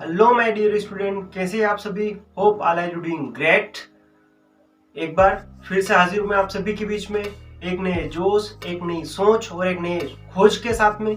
Hello my dear student, कैसे हैं आप सभी। Hope all are doing great. एक बार फिर से हाजिर हूं मैं आप सभी के बीच में एक नए जोश, एक नई सोच और एक नए खोज के साथ में।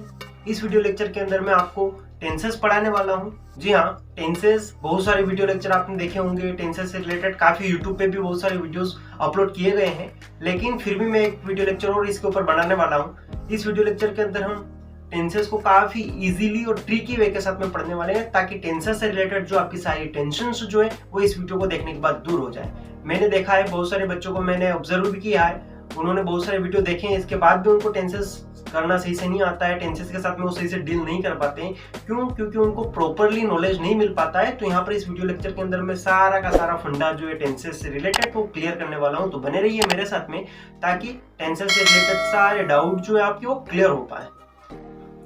इस वीडियो लेक्चर के अंदर मैं आपको टेंसेस पढ़ाने वाला हूं। जी हाँ, टेंसेस, बहुत सारे वीडियो लेक्चर आपने देखे होंगे। टेंसेस से रिलेटेड काफी यूट्यूब पे भी बहुत सारे वीडियोस अपलोड किए गए हैं, लेकिन फिर भी मैं एक वीडियो लेक्चर और इसके ऊपर बनाने वाला हूँ। इस वीडियो लेक्चर के अंदर हम टेंसेस को काफी इजीली और ट्रिकी वे के साथ में पढ़ने वाले हैं, ताकि टेंसेस से रिलेटेड जो आपकी सारी टेंशन जो है वो इस वीडियो को देखने के बाद दूर हो जाए। मैंने देखा है, बहुत सारे बच्चों को मैंने ऑब्जर्व भी किया है, उन्होंने बहुत सारे वीडियो देखे हैं, इसके बाद भी उनको टेंसेस करना सही से नहीं आता है। टेंसेस के साथ में वो सही से डील नहीं कर पाते हैं। क्यों? क्योंकि उनको प्रॉपरली नॉलेज नहीं मिल पाता है। तो यहाँ पर इस वीडियो लेक्चर के अंदर मैं सारा का सारा फंडा जो है टेंसेस से रिलेटेड वो क्लियर करने वाला हूँ। तो बने रहिए मेरे साथ में, ताकि टेंसेस से रिलेटेड सारे डाउट जो है आपके वो क्लियर हो पाए।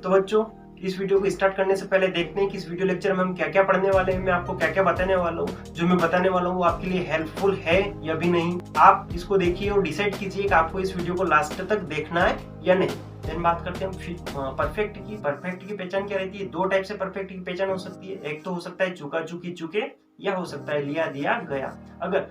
तो बच्चों, इस वीडियो को स्टार्ट करने से पहले देखते हैं कि इस वीडियो लेक्चर में हम क्या क्या पढ़ने वाले हैं, मैं आपको क्या क्या बताने वाला हूँ। जो मैं बताने वाला हूँ वो आपके लिए हेल्पफुल है या भी नहीं, आप इसको देखिए और डिसाइड कीजिए कि आपको इस वीडियो को लास्ट तक देखना है या नहीं। देन बात करते हैं हम परफेक्ट की। परफेक्ट की पहचान क्या रहती है? दो टाइप से परफेक्ट की पहचान हो सकती है। एक तो हो सकता है चुका चुकी चुके, या हो सकता है लिया दिया गया। अगर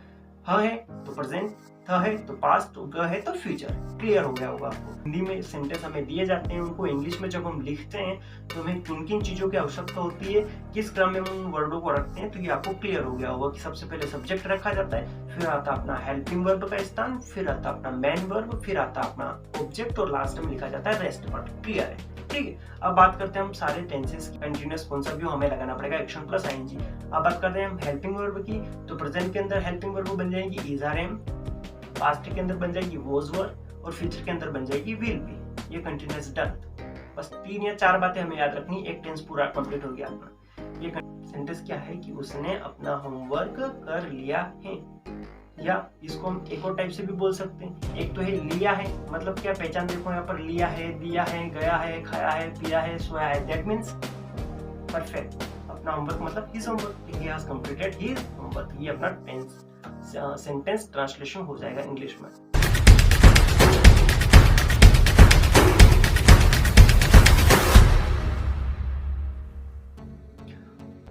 ह है तो प्रेजेंट, थ है तो पास्ट, ग है तो फ्यूचर। क्लियर हो गया होगा आपको। हिंदी में सेंटेंस हमें दिए जाते हैं, उनको इंग्लिश में जब हम लिखते हैं तो हमें किन किन चीजों की आवश्यकता होती है, किस क्रम में हम उन वर्डों को रखते हैं। तो ये आपको क्लियर हो गया होगा कि सबसे पहले सब्जेक्ट रखा जाता है, फिर आता अपना हेल्पिंग वर्ब का स्थान, फिर आता अपना मेन वर्ब, फिर आता अपना ऑब्जेक्ट और लास्ट में लिखा जाता है रेस्ट पार्ट। क्लियर है? ठीक है। अब बात करते हैं हम सारे टेंसेस की। कंटिन्यूअस कौन सा भी हो हमें लगाना पड़ेगा, एक्शन प्लस आईएनजी। अब बात करते हैं हम हेल्पिंग वर्ब की। तो प्रेजेंट के अंदर हेल्पिंग वर्ब बन जाएगी इज आर एम, पास्ट के अंदर बन जाएगी वॉज वर, और फ्यूचर के अंदर बन जाएगी विल बी। ये कंटिन्यूअस डन। बस 3 या 4 बातें हमें याद रखनी, एक टेंस पूरा कंप्लीट हो गया अपना। ये सेंटेंस क्या है कि उसने अपना होमवर्क कर लिया है, या इसको हम एक और टाइप से भी बोल सकते हैं। एक तो है लिया है, मतलब क्या पहचान देखो यहाँ पर, लिया है, दिया है, गया है, खाया है, पिया है, सोया है। That means perfect. अपना होमवर्क मतलब his homework, he has completed his homework. ये अपना टेंस सेंटेंस ट्रांसलेशन हो जाएगा इंग्लिश में।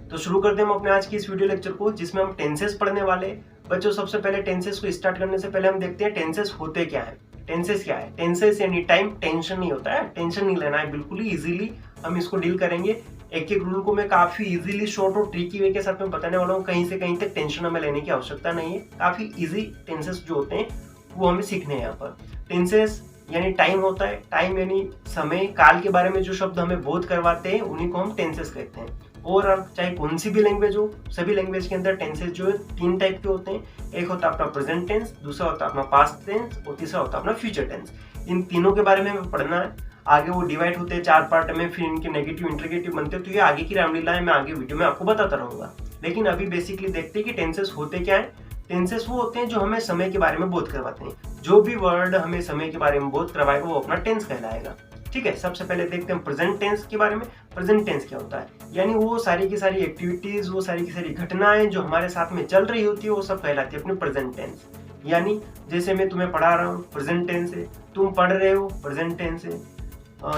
तो शुरू करते हैं हम अपने आज की इस वीडियो लेक्चर को, जिसमें हम टेंसेस पढ़ने वाले हैं। बच्चों, सबसे पहले टेंसेस को स्टार्ट करने से पहले हम देखते हैं टेंसेस होते क्या है। टेंसेस क्या है? टेंसेस यानी टाइम। टेंशन नहीं होता है, टेंशन नहीं लेना है, बिल्कुल ही इजीली हम इसको डील करेंगे। एक एक रूल को मैं काफी इजीली शॉर्ट और ट्रिकी वे के साथ में बताने वाला हूँ। कहीं से कहीं तक टेंशन हमें लेने की आवश्यकता नहीं है। काफी इजी टेंसेस जो होते हैं वो हमें सीखने हैं यहाँ पर। टेंसेस यानी टाइम होता है। टाइम यानी समय, काल के बारे में जो शब्द हमें बोध करवाते हैं उन्हीं को हम टेंसेस कहते हैं। ओवरऑल चाहे कौन सी भी लैंग्वेज हो, सभी लैंग्वेज के अंदर टेंसेस जो है 3 टाइप के होते हैं। एक होता है अपना प्रेजेंट टेंस, दूसरा होता है अपना पास्ट टेंस, और तीसरा होता है अपना फ्यूचर टेंस। इन तीनों के बारे में हमें पढ़ना है। आगे वो डिवाइड होते हैं 4 पार्ट में, फिर इनके नेगेटिव इंट्रीगेटिव बनते हैं। तो ये आगे की रामलीला है, मैं आगे वीडियो में आपको बताता रहूंगा। लेकिन अभी बेसिकली देखते हैं कि टेंसेस होते क्या है। टेंसेस वो होते हैं जो हमें समय के बारे में बोध करवाते हैं। जो भी वर्ड हमें समय के बारे में बोध करवाएगा वो अपना टेंस कहलाएगा। ठीक है। सबसे पहले देखते हैं प्रेजेंट टेंस के बारे में। प्रेजेंट टेंस क्या होता है? यानी वो सारी की सारी एक्टिविटीज, वो सारी की सारी घटनाएं जो हमारे साथ में चल रही होती है वो सब कहलाती है अपने प्रेजेंट टेंस। यानी जैसे मैं तुम्हें पढ़ा रहा हूँ, प्रेजेंट टेंस है। तुम पढ़ रहे हो, प्रेजेंट टेंस है।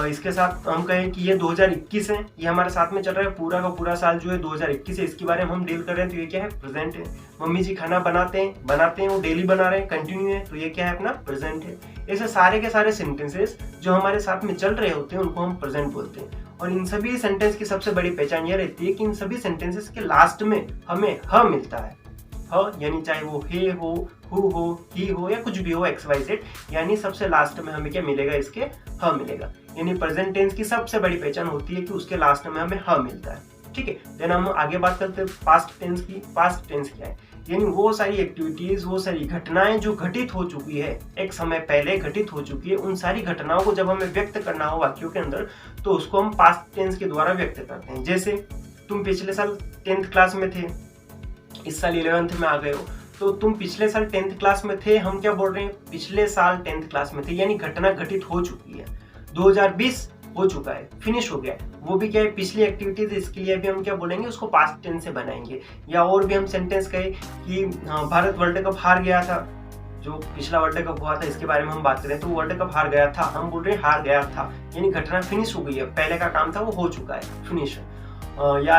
इसके साथ हम कहें कि ये 2021 है, ये हमारे साथ में चल रहा है, पूरा का पूरा साल जो है 2021 है, इसके बारे में हम डील कर रहे हैं, तो ये क्या है? प्रेजेंट है। मम्मी जी खाना बनाते हैं वो डेली बना रहे हैं, कंटिन्यू है, तो ये क्या है? अपना प्रेजेंट है। ऐसे सारे के सारे सेंटेंसेस जो हमारे साथ में चल रहे होते हैं उनको हम प्रेजेंट बोलते हैं। और इन सभी सेंटेंस की सबसे बड़ी पहचान यह रहती है कि इन सभी सेंटेंसेस के लास्ट में हमें ह मिलता है। यानी चाहे वो हे हो, हु हो, ही हो, या कुछ भी हो, XYZ, यानी सबसे लास्ट में हमें क्या मिलेगा? इसके ह मिलेगा। यानी प्रेजेंट टेंस की सबसे बड़ी पहचान होती है कि उसके लास्ट में हमें ह मिलता है। ठीक है। देन हम आगे बात करते हैं पास्ट टेंस की। पास्ट टेंस क्या है? यानी वो सारी एक्टिविटीज, वो सारी घटनाएं जो घटित हो चुकी है, एक समय पहले घटित हो चुकी है, उन सारी घटनाओं को जब हमें व्यक्त करना हो वाक्यों के अंदर, तो उसको हम पास्ट टेंस के द्वारा व्यक्त करते हैं। जैसे तुम पिछले साल 10th क्लास में थे, इस साल 11th में आ गए हो, तो तुम पिछले साल 10th क्लास में थे। हम क्या बोल रहे हैं? पिछले साल 10th क्लास में थे, यानी घटना घटित हो चुकी है। 2020 हो चुका है, फिनिश हो गया है, वो भी क्या है? पिछली एक्टिविटीज। इसके लिए भी हम क्या बोलेंगे? उसको पास्ट टेंस से बनाएंगे। या और भी हम सेंटेंस कहे कि भारत वर्ल्ड कप हार गया था, जो पिछला वर्ल्ड कप हुआ था इसके बारे में हम बात करें तो वर्ल्ड कप हार गया था, हम बोल रहे हैं हार गया था, यानी घटना फिनिश हो गई है, पहले का काम था वो हो चुका है, फिनिश है। या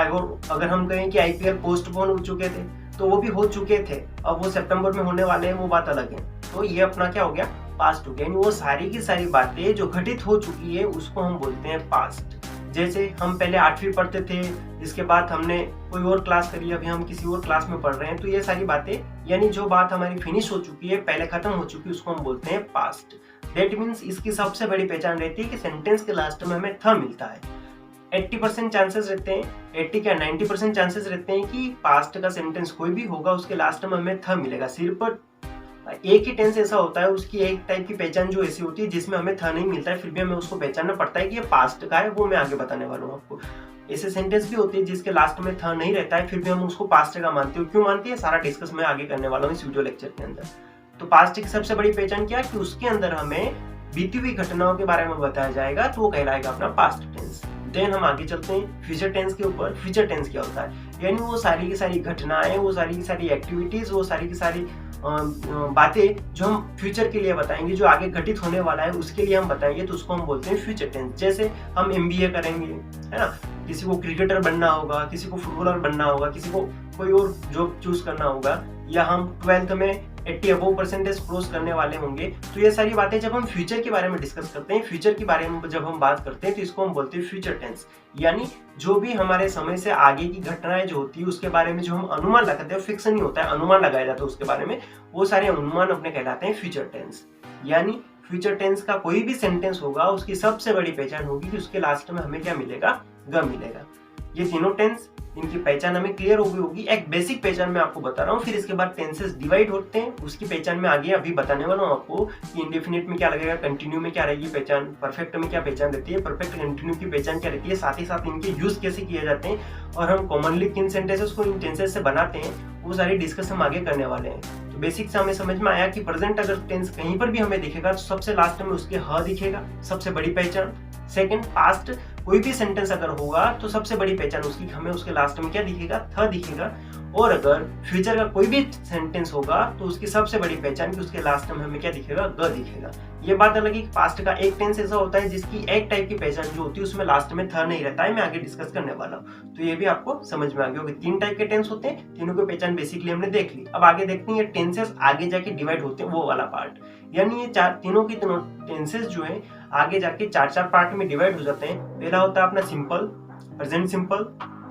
अगर हम कहें कि आईपीएल पोस्टपोन हो चुके थे तो वो भी हो चुके थे, अब वो सितंबर में होने वाले हैं, वो बात अलग है। तो ये अपना क्या हो गया, पास्ट हो गया। यानी वो सारी की सारी बातें जो घटित हो चुकी है उसको हम बोलते हैं पास्ट। जैसे हम पहले 8वीं पढ़ते थे, इसके बाद हमने कोई और क्लास करी, अभी हम किसी और क्लास में पढ़ रहे हैं, तो ये सारी बातें यानी जो बात हमारी फिनिश हो चुकी है, पहले खत्म हो चुकी है, उसको हम बोलते हैं पास्ट। दैट मीन्स इसकी सबसे बड़ी पहचान रहती है कि सेंटेंस के लास्ट में हमें थ मिलता है। 80% चांसेस रहते हैं, 80 क्या 90% चांसेस रहते हैं कि पास्ट का सेंटेंस कोई भी होगा उसके लास्ट में हमें थ मिलेगा। सिर्फ एक ही टेंस ऐसा होता है, उसकी एक टाइप की पहचान जो ऐसी होती है जिसमें हमें थ नहीं मिलता है, फिर भी हमें उसको पहचानना पड़ता है कि ये पास्ट का है, वो मैं आगे बताने वाला हूँ आपको। ऐसे सेंटेंस भी होते हैं जिसके लास्ट में थ नहीं रहता है, फिर भी हम उसको पास्ट का मानते हो। क्यों मानते हैं, सारा डिस्कस मैं आगे करने वाला हूँ इस वीडियो लेक्चर के अंदर। तो पास्ट की सबसे बड़ी पहचान क्या है कि उसके अंदर हमें बीती हुई घटनाओं के बारे में बताया जाएगा, तो वो कहलाएगा अपना पास्ट टेंस। देन हम आगे चलते हैं फ्यूचर टेंस के ऊपर। फ्यूचर टेंस क्या होता है, यानी वो सारी की सारी घटनाएं, वो सारी की सारी एक्टिविटीज, वो सारी की सारी बातें जो हम फ्यूचर के लिए बताएंगे, जो आगे घटित होने वाला है उसके लिए हम बताएंगे, तो उसको हम बोलते हैं फ्यूचर टेंस। जैसे हम MBA करेंगे, है ना, किसी को क्रिकेटर बनना होगा, किसी को फुटबॉलर बनना होगा, किसी को कोई और जॉब चूज करना होगा, या हम 12th में 80% क्रॉस करने वाले होंगे, तो ये सारी बातें जब हम फ्यूचर के बारे में डिस्कस करते हैं, फ्यूचर के बारे में जब हम बात करते हैं, तो इसको हम बोलते हैं फ्यूचर टेंस। यानी जो भी हमारे समय से आगे की घटनाएं जो होती है उसके बारे में जो हम अनुमान लगाते हैं, फिक्स नहीं होता है, अनुमान लगाया जाता है उसके बारे में, वो सारे अनुमान अपने कहलाते हैं फ्यूचर टेंस। यानी फ्यूचर टेंस का कोई भी सेंटेंस होगा उसकी सबसे बड़ी पहचान होगी कि उसके लास्ट में हमें क्या मिलेगा, ग मिलेगा। ये तीनों टेंस, इनकी पहचान हमें क्लियर हो गई होगी। एक बेसिक पहचान मैं आपको बता रहा हूँ, फिर इसके बाद टेंसेस डिवाइड होते हैं, उसकी पहचान मैं आगे अभी बताने वाला हूँ आपको कि इंडेफिनिट में क्या लगेगा, कंटिन्यू में क्या रहेगी पहचान, परफेक्ट में क्या पहचान रहती है, परफेक्ट कंटिन्यू की पहचान क्या रहती है, साथ ही साथ इनके यूज कैसे किए जाते हैं, और हम कॉमनली किन सेंटेंसेस को इन टेंसेस से बनाते हैं, वो सारी डिस्कस हम आगे करने वाले हैं। तो बेसिक से हमें समझ में आया कि प्रेजेंट अगर टेंस कहीं पर भी हमें दिखेगा तो सबसे लास्ट में उसके ह दिखेगा, सबसे बड़ी पहचान। सेकंड, पास्ट कोई भी सेंटेंस अगर होगा तो सबसे बड़ी पहचान उसकी हमें उसके लास्ट में क्या दिखेगा, थ दिखेगा। और अगर फ्यूचर का कोई भी सेंटेंस होगा तो उसकी सबसे बड़ी पहचान कि उसके लास्ट में हमें क्या दिखेगा, ग दिखेगा। ये बात अलग है कि पास्ट का एक टेंस ऐसा होता है जिसकी एक टाइप की पहचान जो होती है उसमें लास्ट में थ नहीं रहता है, मैं आगे डिस्कस करने वाला हूँ। तो ये भी आपको समझ में आ गया होगा, 3 टाइप के टेंस होते हैं, तीनों की पहचान बेसिकली हमने देख ली। अब आगे देखते हैं ये टेंसेस आगे जाके डिवाइड होते हैं, वो वाला पार्ट। यानी ये तीनों टेंसेस जो है आगे जाके 4 पार्ट में डिवाइड हो जाते हैं। पहला होता है अपना सिंपल, प्रेजेंट सिंपल,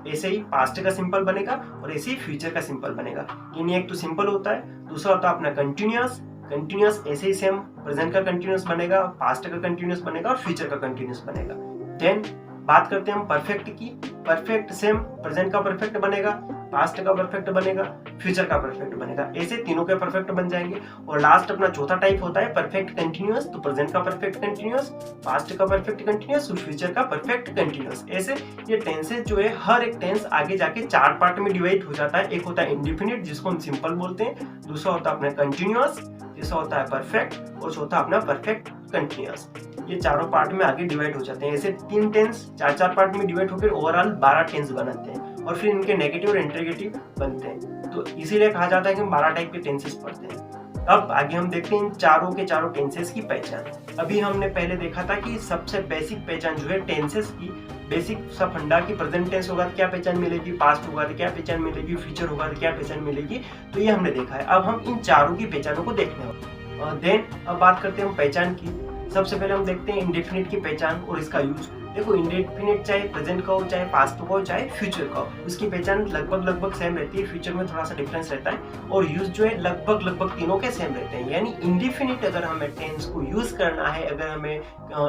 ऐसे ही पास्ट का सिंपल बनेगा और ऐसे ही फ्यूचर का सिंपल बनेगा। यानी एक तो सिंपल होता है, दूसरा होता है अपना कंटिन्यूअस, कंटिन्यूअस ऐसे ही सेम प्रेजेंट का कंटिन्यूअस बनेगा, पास्ट का कंटिन्यूअस बनेगा और फ्यूचर का कंटिन्यूअस बनेगा। देन बात करते हैं हम परफेक्ट की। परफेक्ट सेम प्रेजेंट का परफेक्ट बनेगा, पास्ट का परफेक्ट बनेगा, फ्यूचर का परफेक्ट बनेगा, ऐसे तीनों के परफेक्ट बन जाएंगे। और लास्ट अपना चौथा टाइप होता है परफेक्ट कंटिन्यूअस, तो प्रेजेंट का परफेक्ट कंटिन्यूअस, पास्ट का परफेक्ट कंटिन्यूअस और फ्यूचर का परफेक्ट कंटिन्यूअस। ऐसे ये टेंसेस जो है हर एक टेंस आगे जाके 4 पार्ट में डिवाइड हो जाता है। एक होता है इंडेफिनिट जिसको हम सिंपल बोलते हैं, दूसरा होता है अपना कंटिन्यूअस, तीसरा होता है परफेक्ट और चौथा अपना परफेक्ट कंटिन्यूअस। ये चारों पार्ट में आगे डिवाइड हो जाते हैं। ऐसे 3 टेंस 4 पार्ट में डिवाइड होकर ओवरऑल 12 टेंस बनाते हैं और फिर इनके नेगेटिव और इंटरोगेटिव बनते हैं। तो इसीलिए कहा जाता है कि हम 12 टाइप के टेंसेस पढ़ते हैं। अब आगे हम देखते हैं इन चारों के चारों टेंसेस की पहचान। अभी हमने पहले देखा था कि सबसे बेसिक पहचान जो है टेंसेस की, बेसिक सा फंडा की प्रेजेंट टेंस होगा तो क्या पहचान मिलेगी, पास्ट होगा तो क्या पहचान मिलेगी, फ्यूचर होगा तो क्या पहचान मिलेगी, तो ये हमने देखा है। अब हम इन चारों की पहचानों को देखने वाले। देन अब बात करते हैं हम पहचान की। सबसे पहले हम देखते हैं इंडेफिनिट की पहचान और इसका यूज। देखो इंडेफिनिट चाहे प्रेजेंट का हो, चाहे पास्ट का हो, चाहे फ्यूचर का हो, उसकी पहचान लगभग सेम रहती है। फ्यूचर में थोड़ा सा डिफरेंस रहता है और यूज जो है लगभग तीनों के सेम रहते हैं। यानी इंडेफिनिट अगर हमें टेंस को यूज करना है, अगर हमें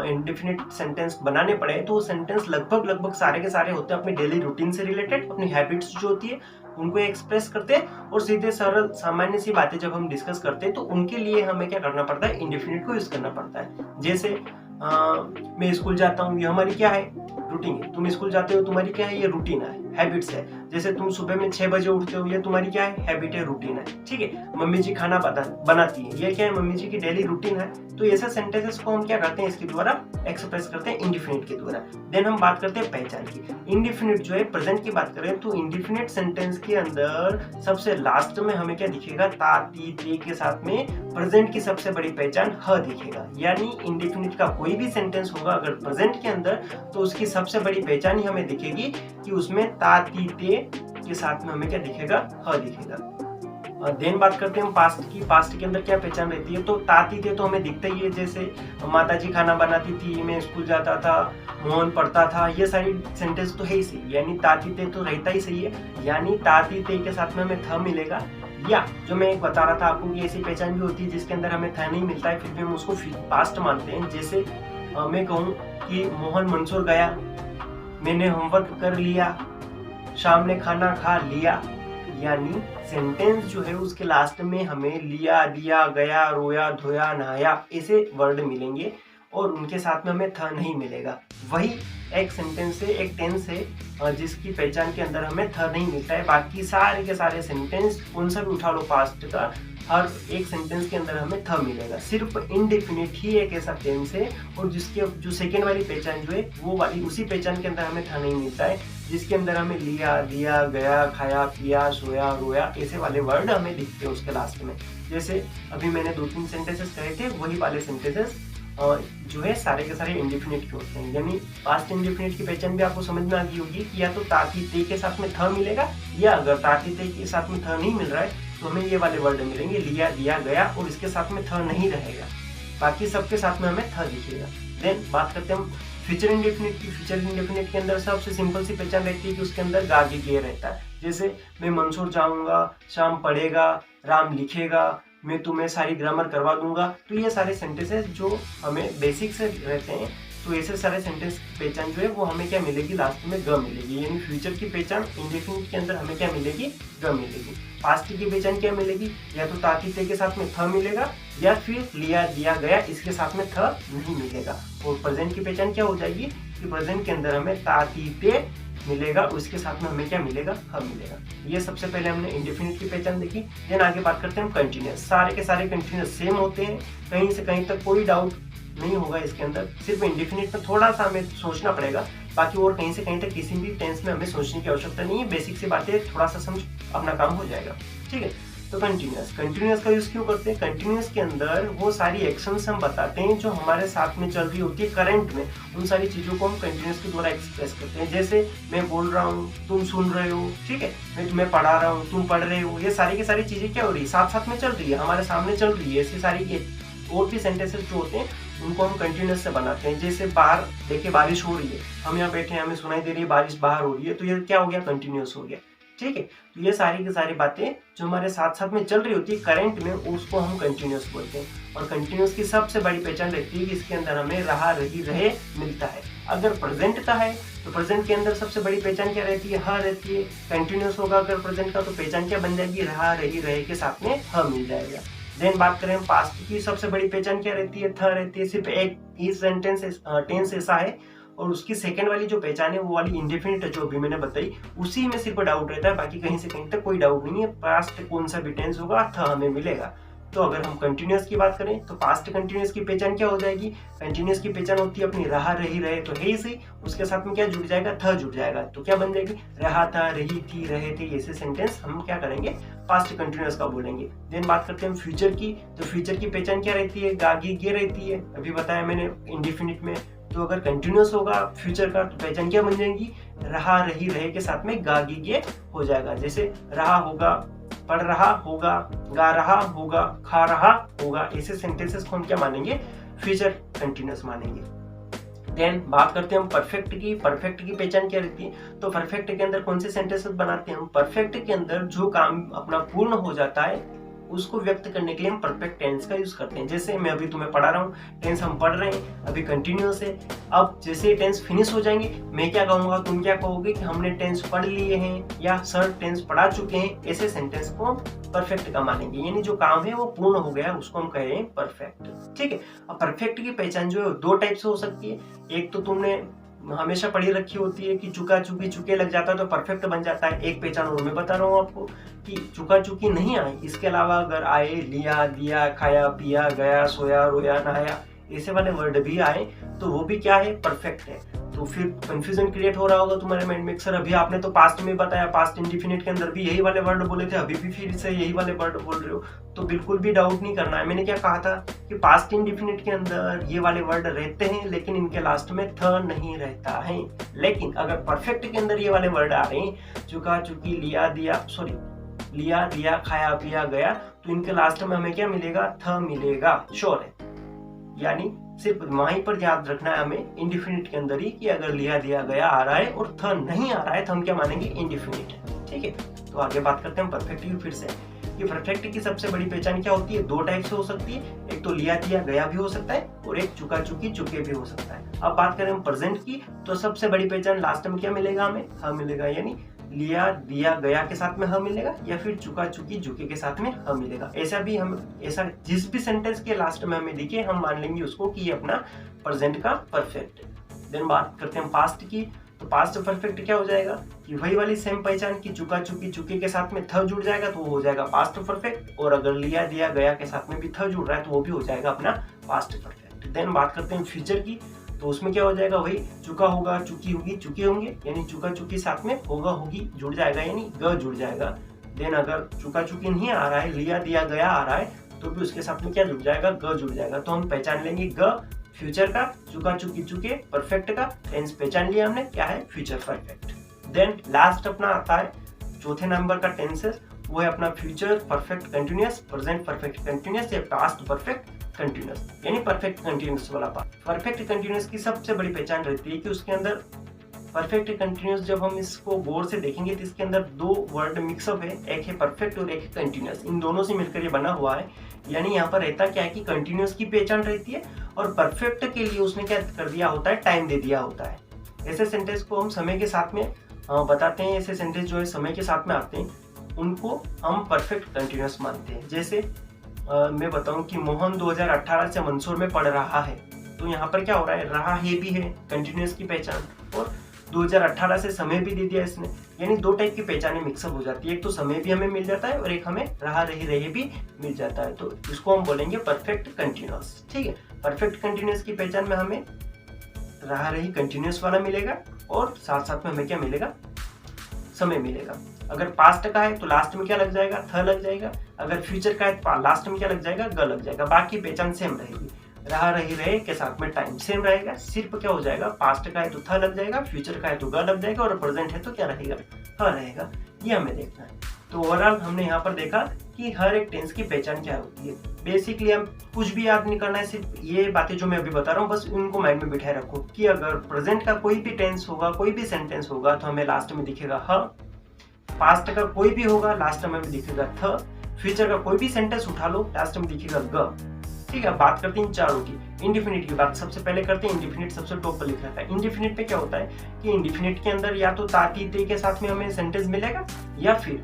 इंडेफिनिट सेंटेंस बनाने पड़े तो वो सेंटेंस लगभग सारे के सारे होते हैं अपनी डेली रूटीन से रिलेटेड, अपनी हैबिट्स जो होती है उनको एक्सप्रेस करते हैं और सीधे सरल सामान्य सी बातें जब हम डिस्कस करते हैं तो उनके लिए हमें क्या करना पड़ता है, इंडेफिनिट को यूज करना पड़ता है। जैसे मैं स्कूल जाता हूँ, ये हमारी क्या है, रूटीन है। तुम स्कूल जाते हो, तुम्हारी क्या है, ये रूटीन है, हैबिट्स है। जैसे तुम सुबह में 6 बजे उठते हो, ये तुम्हारी क्या है, हैबिट है, रूटीन है। ठीक है, मम्मी जी खाना बनाती है, ये क्या है, मम्मी जी की डेली रूटीन है। तो ऐसे सेंटेंसेस को हम क्या करते हैं, इसके द्वारा एक्सप्रेस करते हैं इंडेफिनिट के द्वारा। देन हम बात करते हैं पहचान की। इंडेफिनिट जो है प्रेजेंट की बात करें तो इंडेफिनिट सेंटेंस के अंदर सबसे लास्ट में हमें क्या दिखेगा, ता ती ते के साथ में प्रेजेंट की सबसे बड़ी पहचान ह दिखेगा। यानी इंडेफिनिट का कोई भी सेंटेंस होगा अगर प्रेजेंट के अंदर तो उसकी सबसे बड़ी पहचान ही हमें दिखेगी कि उसमें ता ती ते के साथ में हमें क्या दिखेगा, ह दिखेगा। देन बात करते हैं हम पास्ट की। पास्ट के अंदर क्या पहचान रहती है, तो ताती थे तो हमें दिखता ही है, जैसे माता जी खाना बनाती थी, मैं स्कूल जाता था, मोहन पढ़ता था, ये सारी सेंटेंस तो है ही सही, यानी ताती थे तो रहता ही सही है, यानी ताती थे के साथ में हमें थ मिलेगा। या जो मैं एक बता रहा था आपको कि ऐसी पहचान भी होती है जिसके अंदर हमें थ नहीं मिलता है, फिर भी हम उसको पास्ट मानते हैं। जैसे मैं कहूँ कि मोहन मंदसौर गया, मैंने होमवर्क कर लिया, शाम ने खाना खा लिया, यानी सेंटेंस जो है उसके लास्ट में हमें लिया, दिया, गया, रोया, धोया, नहाया ऐसे वर्ड मिलेंगे और उनके साथ में हमें थ नहीं मिलेगा। वही एक सेंटेंस है, एक टेंस है जिसकी पहचान के अंदर हमें थ नहीं मिलता है। बाकी सारे के सारे सेंटेंस कौन सा भी उठा लो पास्ट का, हर एक सेंटेंस के अंदर हमें थ मिलेगा। सिर्फ इनडेफिनिट ही एक ऐसा टेंस है और जिसके जो सेकेंड वाली पहचान जो है वो वाली उसी पहचान के अंदर हमें थ नहीं मिलता है, जिसके अंदर हमें लिया, दिया, गया, खाया, पिया, सोया, रोया ऐसे वाले वर्ड हमें दिखते हैं उसके लास्ट में। जैसे अभी मैंने 2-3 सेंटेंसेस कहे थे, वही वाले सेंटेंसेस जो है सारे के सारे इंडेफिनिट के होते हैं। यानी पास्ट इंडेफिनिट की पहचान भी आपको समझ में आ गई होगी कि या तो ताती ते के साथ में थ मिलेगा, या अगर ताती ते के साथ में थ नहीं मिल रहा है तो हमें ये वाले वर्ड मिलेंगे, लिया, दिया, गया, और इसके साथ में थ नहीं रहेगा, बाकी सबके साथ में हमें थ दिखेगा। देन बात करते हैं हम फ्यूचर इंडेफिनिट की। फ्यूचर इंडेफिनिट के अंदर सबसे सिंपल सी पहचान रहती है कि उसके अंदर गागे गे रहता है। जैसे मैं मंदसौर जाऊंगा, शाम पढ़ेगा, राम लिखेगा, मैं तुम्हें सारी ग्रामर करवा दूंगा। तो ये सारे सेंटेंसेस जो हमें बेसिक से रहते हैं, तो ऐसे सारे सेंटेंस की पहचान जो है वो हमें क्या मिलेगी, लास्ट में ग मिलेगी। यानी फ्यूचर की पहचान इंडेफिनिट के अंदर हमें क्या मिलेगी, ग मिलेगी। पास्ट की पहचान क्या मिलेगी, या तो ताती ते के साथ में थ मिलेगा, या फिर लिया, दिया, गया इसके साथ में थ नहीं मिलेगा। और प्रेजेंट की पहचान क्या हो जाएगी कि प्रेजेंट के अंदर हमें ताती ते मिलेगा, उसके साथ में हमें क्या मिलेगा, ह मिलेगा। ये सबसे पहले हमने इंडेफिनिट की पहचान देखी। देन आगे बात करते हैं हम कंटिन्यूअस। सारे के सारे कंटिन्यूअस सेम होते हैं, कहीं से कहीं तक कोई डाउट नहीं होगा इसके अंदर। सिर्फ इंडेफिनिट में थोड़ा सा हमें सोचना पड़ेगा, बाकी और कहीं से कहीं तक किसी भी टेंस में हमें सोचने की आवश्यकता नहीं है। बेसिक सी बातें थोड़ा सा समझ अपना काम हो जाएगा, ठीक है। तो कंटिन्यूअस का यूज क्यों करते हैं, कंटिन्यूअस के अंदर वो सारी एक्शंस हम बताते हैं जो हमारे साथ में चल रही होती है करंट में, उन सारी चीजों को हम कंटिन्यूअस के द्वारा एक्सप्रेस करते हैं। जैसे मैं बोल रहा हूँ, तुम सुन रहे हो, ठीक है, मैं तुम्हें पढ़ा रहा हूँ, तुम पढ़ रहे हो, ये सारी की सारी चीजें क्या हो रही है, साथ साथ में चल रही है, हमारे सामने चल रही है। ऐसी सारी और भी सेंटेंसेस जो होते हैं उनको हम कंटिन्यूअस से बनाते हैं। जैसे बाहर देखिए बारिश हो रही है, हम यहाँ बैठे हैं, हमें सुनाई दे रही है बारिश बाहर हो रही है, तो ये क्या हो गया, कंटिन्यूअस हो गया, ठीक है। तो ये सारी की सारी बातें जो हमारे साथ साथ में चल रही होती है करंट में, उसको हम कंटिन्यूअस बोलते हैं। और कंटिन्यूअस की सबसे बड़ी पहचान रहती है कि इसके अंदर हमें रहा, रही, रहे मिलता है। अगर प्रेजेंट का है तो प्रेजेंट के अंदर सबसे बड़ी पहचान क्या रहती है, ह रहती है। कंटिन्यूअस होगा अगर प्रेजेंट का तो पहचान क्या बन जाएगी, रहा, रही, रहे के साथ में ह मिल जाएगा। देन बात करें हम पास्ट की, सबसे बड़ी पहचान क्या रहती है, थ रहती है। सिर्फ एक ही टेंस ऐसा है और उसकी सेकंड वाली जो पहचान है वो वाली इंडेफिनिट है जो अभी मैंने बताई, उसी में सिर्फ डाउट रहता है, बाकी कहीं से कहीं तक कोई डाउट नहीं है। पास्ट कौन सा भी टेंस होगा, थ हमें मिलेगा। तो अगर हम कंटिन्यूअस की बात करें तो पास्ट कंटिन्यूअस की पहचान क्या हो जाएगी, कंटिन्यूअस की पहचान होती है अपनी रहा, रही, रहे, तो है ही सही, उसके साथ में क्या जुड़ जाएगा, थ जुड़ जाएगा। तो क्या बन जाएगी, रहा था, रही थी, रहे थे, ऐसे सेंटेंस हम क्या करेंगे, पास्ट कंटिन्यूअस का बोलेंगे। देन बात करते हैं हम फ्यूचर की। तो फ्यूचर की पहचान क्या रहती है, गागी गे रहती है, अभी बताया मैंने इंडेफिनिट में। तो अगर कंटिन्यूअस होगा फ्यूचर का तो पहचान क्या बन जाएगी, रहा, रही, रहे के साथ में गागी गे हो जाएगा। जैसे रहा होगा, पढ़ रहा होगा, गा रहा होगा, खा रहा होगा, ऐसे सेंटेंसेस को हम क्या मानेंगे, फ्यूचर कंटिन्यूअस मानेंगे। देन बात करते हैं हम परफेक्ट की। परफेक्ट की पहचान क्या रहती है, तो परफेक्ट के अंदर कौन से सेंटेंसेस बनाते हैं हम, परफेक्ट के अंदर जो काम अपना पूर्ण हो जाता है उसको व्यक्त करने के लिए हम परफेक्ट टेंस का यूज करते हैं। जैसे मैं अभी तुम्हें पढ़ा रहा हूँ, टेंस हम पढ़ रहे हैं, अभी कंटिन्यूअस है। अब जैसे टेंस फिनिश हो जाएंगे, मैं क्या कहूंगा, तुम क्या कहोगे कि हमने टेंस पढ़ लिए हैं या सर टेंस पढ़ा चुके हैं, ऐसे सेंटेंस को हम परफेक्ट का मानेंगे। यानी जो काम है वो पूर्ण हो गया, उसको हम कह रहे हैं परफेक्ट, ठीक है। अब परफेक्ट की पहचान जो है दो टाइप से हो सकती है। एक तो तुमने हमेशा पढ़ी रखी होती है कि चुका चुकी चुके लग जाता है तो परफेक्ट बन जाता है। एक पहचान और मैं बता रहा हूँ आपको कि चुका चुकी नहीं आए, इसके अलावा अगर आए, लिया, दिया, खाया, पिया, गया, सोया, रोया, नहाया, ऐसे वाले वर्ड भी आए तो वो भी क्या है, परफेक्ट है। तो फिर कंफ्यूजन क्रिएट हो रहा होगा तुम्हारे माइंड में, सर अभी आपने तो पास्ट में बताया, पास्ट इंडिफिनिट के अंदर भी यही वाले वर्ड बोले थे, अभी भी फिर से यही वाले वर्ड बोल रहे हो। तो बिल्कुल भी डाउट नहीं करना है। मैंने क्या कहा था कि पास्ट इंडिफिनिट के अंदर ये वाले वर्ड रहते हैं, लेकिन इनके लास्ट में थ नहीं रहता है। लेकिन अगर परफेक्ट के अंदर ये वाले वर्ड आ रहे हैं, चुका चुकी, लिया दिया, सॉरी लिया दिया, खाया पिया गया, तो इनके लास्ट में हमें क्या मिलेगा, थ मिलेगा, श्योर है। यानी सिर्फ वहीं पर याद रखना है हमें इंडिफिनिट के अंदर ही कि अगर लिया दिया गया आ रहा है और थ नहीं आ रहा है तो हम क्या मानेंगे, इंडिफिनिट है। ठीक है, तो आगे बात करते हैं परफेक्ट की फिर से। कि परफेक्ट की सबसे बड़ी पहचान क्या होती है, दो टाइप से हो सकती है, एक तो लिया दिया गया भी हो सकता है और एक चुका चुकी चुके भी हो सकता है। अब बात करें हम प्रेजेंट की, तो सबसे बड़ी पहचान लास्ट में क्या मिलेगा, हमें ह मिलेगा। यानी लिया दिया गया के साथ में ह मिलेगा या फिर चुका चुकी चुके के साथ में ह मिलेगा। ऐसा भी हम ऐसा जिस भी सेंटेंस के लास्ट में हमें दिखे हम मान लेंगे उसको कि ये अपना प्रेजेंट का परफेक्ट है। देन बात करते हैं पास्ट की, तो पास्ट परफेक्ट क्या हो जाएगा कि वही वाली सेम पहचान की चुका चुकी चुके के साथ में थ जुड़ जाएगा तो वो हो जाएगा पास्ट परफेक्ट, और अगर लिया दिया गया के साथ में भी थ जुड़ रहा है तो वो भी हो जाएगा अपना पास्ट परफेक्ट। देन बात करते हैं फ्यूचर की, तो उसमें क्या हो जाएगा, वही चुका होगा, चुकी होगी, चुके होंगे, यानी चुका चुकी साथ में होगा होगी जुड़ जाएगा, यानी ग जुड़ जाएगा। देन अगर चुका चुकी नहीं आ रहा है, लिया दिया गया आ रहा है, तो भी उसके साथ में क्या जुड़ जाएगा, ग जुड़ जाएगा। तो हम पहचान लेंगे ग फ्यूचर का, चुका चुकी चुके परफेक्ट का, टेंस पहचान लिया हमने, क्या है, फ्यूचर परफेक्ट। देन लास्ट अपना आता है चौथे नंबर का टेंसेस, वो है अपना future perfect continuous, present perfect continuous या पास्ट परफेक्ट कंटिन्यूअस, यानी परफेक्ट कंटिन्यूअस वाला पार्ट। परफेक्ट कंटिन्यूअस की सबसे बड़ी पहचान रहती है कि उसके अंदर परफेक्ट कंटिन्यूअस, जब हम इसको गौर से देखेंगे तो इसके अंदर दो वर्ड मिक्सअप है, एक है परफेक्ट और एक है कंटिन्यूअस, इन दोनों से मिलकर ये बना हुआ है। यानी यहाँ पर रहता क्या है कि कंटिन्यूअस की पहचान रहती है और परफेक्ट के लिए उसने क्या कर दिया होता है, टाइम दे दिया होता है। ऐसे सेंटेंस को हम समय के साथ में बताते हैं, ऐसे सेंटेंस जो है समय के साथ में आते हैं उनको हम परफेक्ट कंटिन्यूअस मानते हैं। जैसे मैं बताऊं कि मोहन 2018 से मंसूर में पढ़ रहा है, तो यहाँ पर क्या हो रहा है, रहा है भी है कंटिन्यूअस की पहचान, और 2018 से समय भी दे दिया इसने, यानी दो टाइप की पहचानें मिक्सअप हो जाती है, एक तो समय भी हमें मिल जाता है और एक हमें रहा रही रहे भी मिल जाता है, तो इसको हम बोलेंगे परफेक्ट कंटिन्यूअस। ठीक है, परफेक्ट कंटिन्यूअस की पहचान में हमें रहा रही कंटिन्यूअस वाला मिलेगा और साथ साथ में हमें क्या मिलेगा, समय मिलेगा। अगर पास्ट का है तो लास्ट में क्या लग जाएगा, थ लग जाएगा। अगर फ्यूचर का है तो लास्ट में क्या लग जाएगा, ग लग जाएगा। बाकी पहचान सेम रहेगी, रहा रही रहे के साथ में टाइम सेम रहेगा, सिर्फ क्या हो जाएगा, पास्ट का है तो थ लग जाएगा, फ्यूचर का है तो ग लग जाएगा, और प्रेजेंट है तो क्या रहेगा, ह रहेगा। ये हमें देखना है। तो ओवरऑल हमने यहाँ पर देखा कि हर एक टेंस की पहचान क्या होती है। बेसिकली हम कुछ भी याद नहीं करना है, सिर्फ ये बातें जो मैं अभी बता रहा हूँ बस उनको माइंड में बिठाए रखो कि अगर प्रेजेंट का कोई भी टेंस होगा, कोई भी सेंटेंस होगा तो हमें लास्ट में दिखेगा ह, पास्ट का कोई भी होगा लास्ट में दिखेगा थ, फ्यूचर का कोई भी सेंटेंस उठा लो लास्ट में दिखेगा ग। ठीक है, बात करते हैं इन चारों की। इंडिफिनिट की बात सबसे पहले करते हैं। इंडिफिनिट सबसे टॉप पर लिखा है। इंडिफिनिट पे क्या होता है कि इंडिफिनिट के अंदर या तो ताती ते के साथ में हमें सेंटेंस मिलेगा, या फिर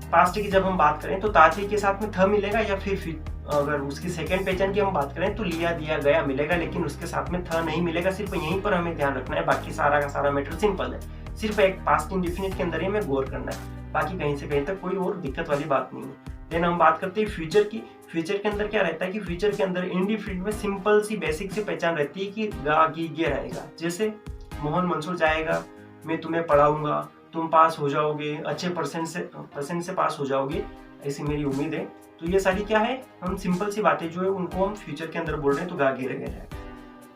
पास्ट की जब हम बात करें तो ताती के साथ में थ मिलेगा, या फिर अगर उसकी सेकंड पहचान की हम बात करें तो लिया दिया गया मिलेगा, लेकिन उसके साथ में थ नहीं मिलेगा। सिर्फ यहीं पर हमें ध्यान रखना है, बाकी सारा का सारा मैटर सिंपल है। सिर्फ एक पास्ट इंडिफिनिट के अंदर ही हमें गौर करना है, बाकी कहीं से कहीं तक कोई और दिक्कत वाली बात नहीं है। देन हम बात करते हैं फ्यूचर की। फ्यूचर के अंदर क्या रहता है कि फ्यूचर के अंदर इंडिफिनिट में सिंपल सी बेसिक सी पहचान रहती है कि गा गी गे रहेगा। जैसे मोहन मंसूर जाएगा, मैं तुम्हें पढ़ाऊंगा, तुम पास हो जाओगे, अच्छे परसेंट से पास हो जाओगे, ऐसी मेरी उम्मीद है। तो ये सारी क्या है, हम सिंपल सी बातें जो है उनको हम फ्यूचर के अंदर बोल रहे हैं, तो गा गे रहे हैं।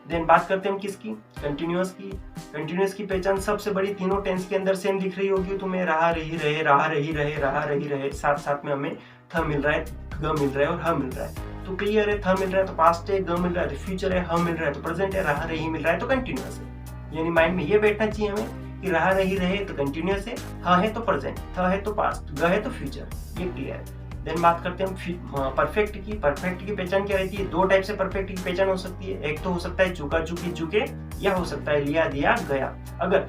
देन बात करते हैं हम किसकी, कंटिन्यूअस की। कंटिन्यूअस की पहचान सबसे बड़ी तीनों टेंस के अंदर सेम दिख रही होगी तुम्हें, रहा रही रहे, रहा रही रहे, रहा रही रहे, साथ साथ में हमें थ मिल रहा है, ग मिल रहा है और ह मिल रहा है। तो क्लियर है, थ मिल रहा है तो पास्ट है, ग मिल रहा है तो फ्यूचर है, ह मिल रहा है तो प्रेजेंट है, रहा रही मिल रहा है तो कंटिन्यूअस है। यानी माइंड में ये बैठना चाहिए हमें कि रहा रही रहे तो कंटिन्यूअस है, ह है तो प्रेजेंट, थ है तो पास्ट, ग है तो फ्यूचर, ये क्लियर है। देन बात करते हैं हम परफेक्ट की। परफेक्ट की पहचान क्या रहती है, दो टाइप से परफेक्ट की पहचान हो सकती है। एक तो हो सकता है चुका चुकी चुके, या हो सकता है लिया दिया गया। अगर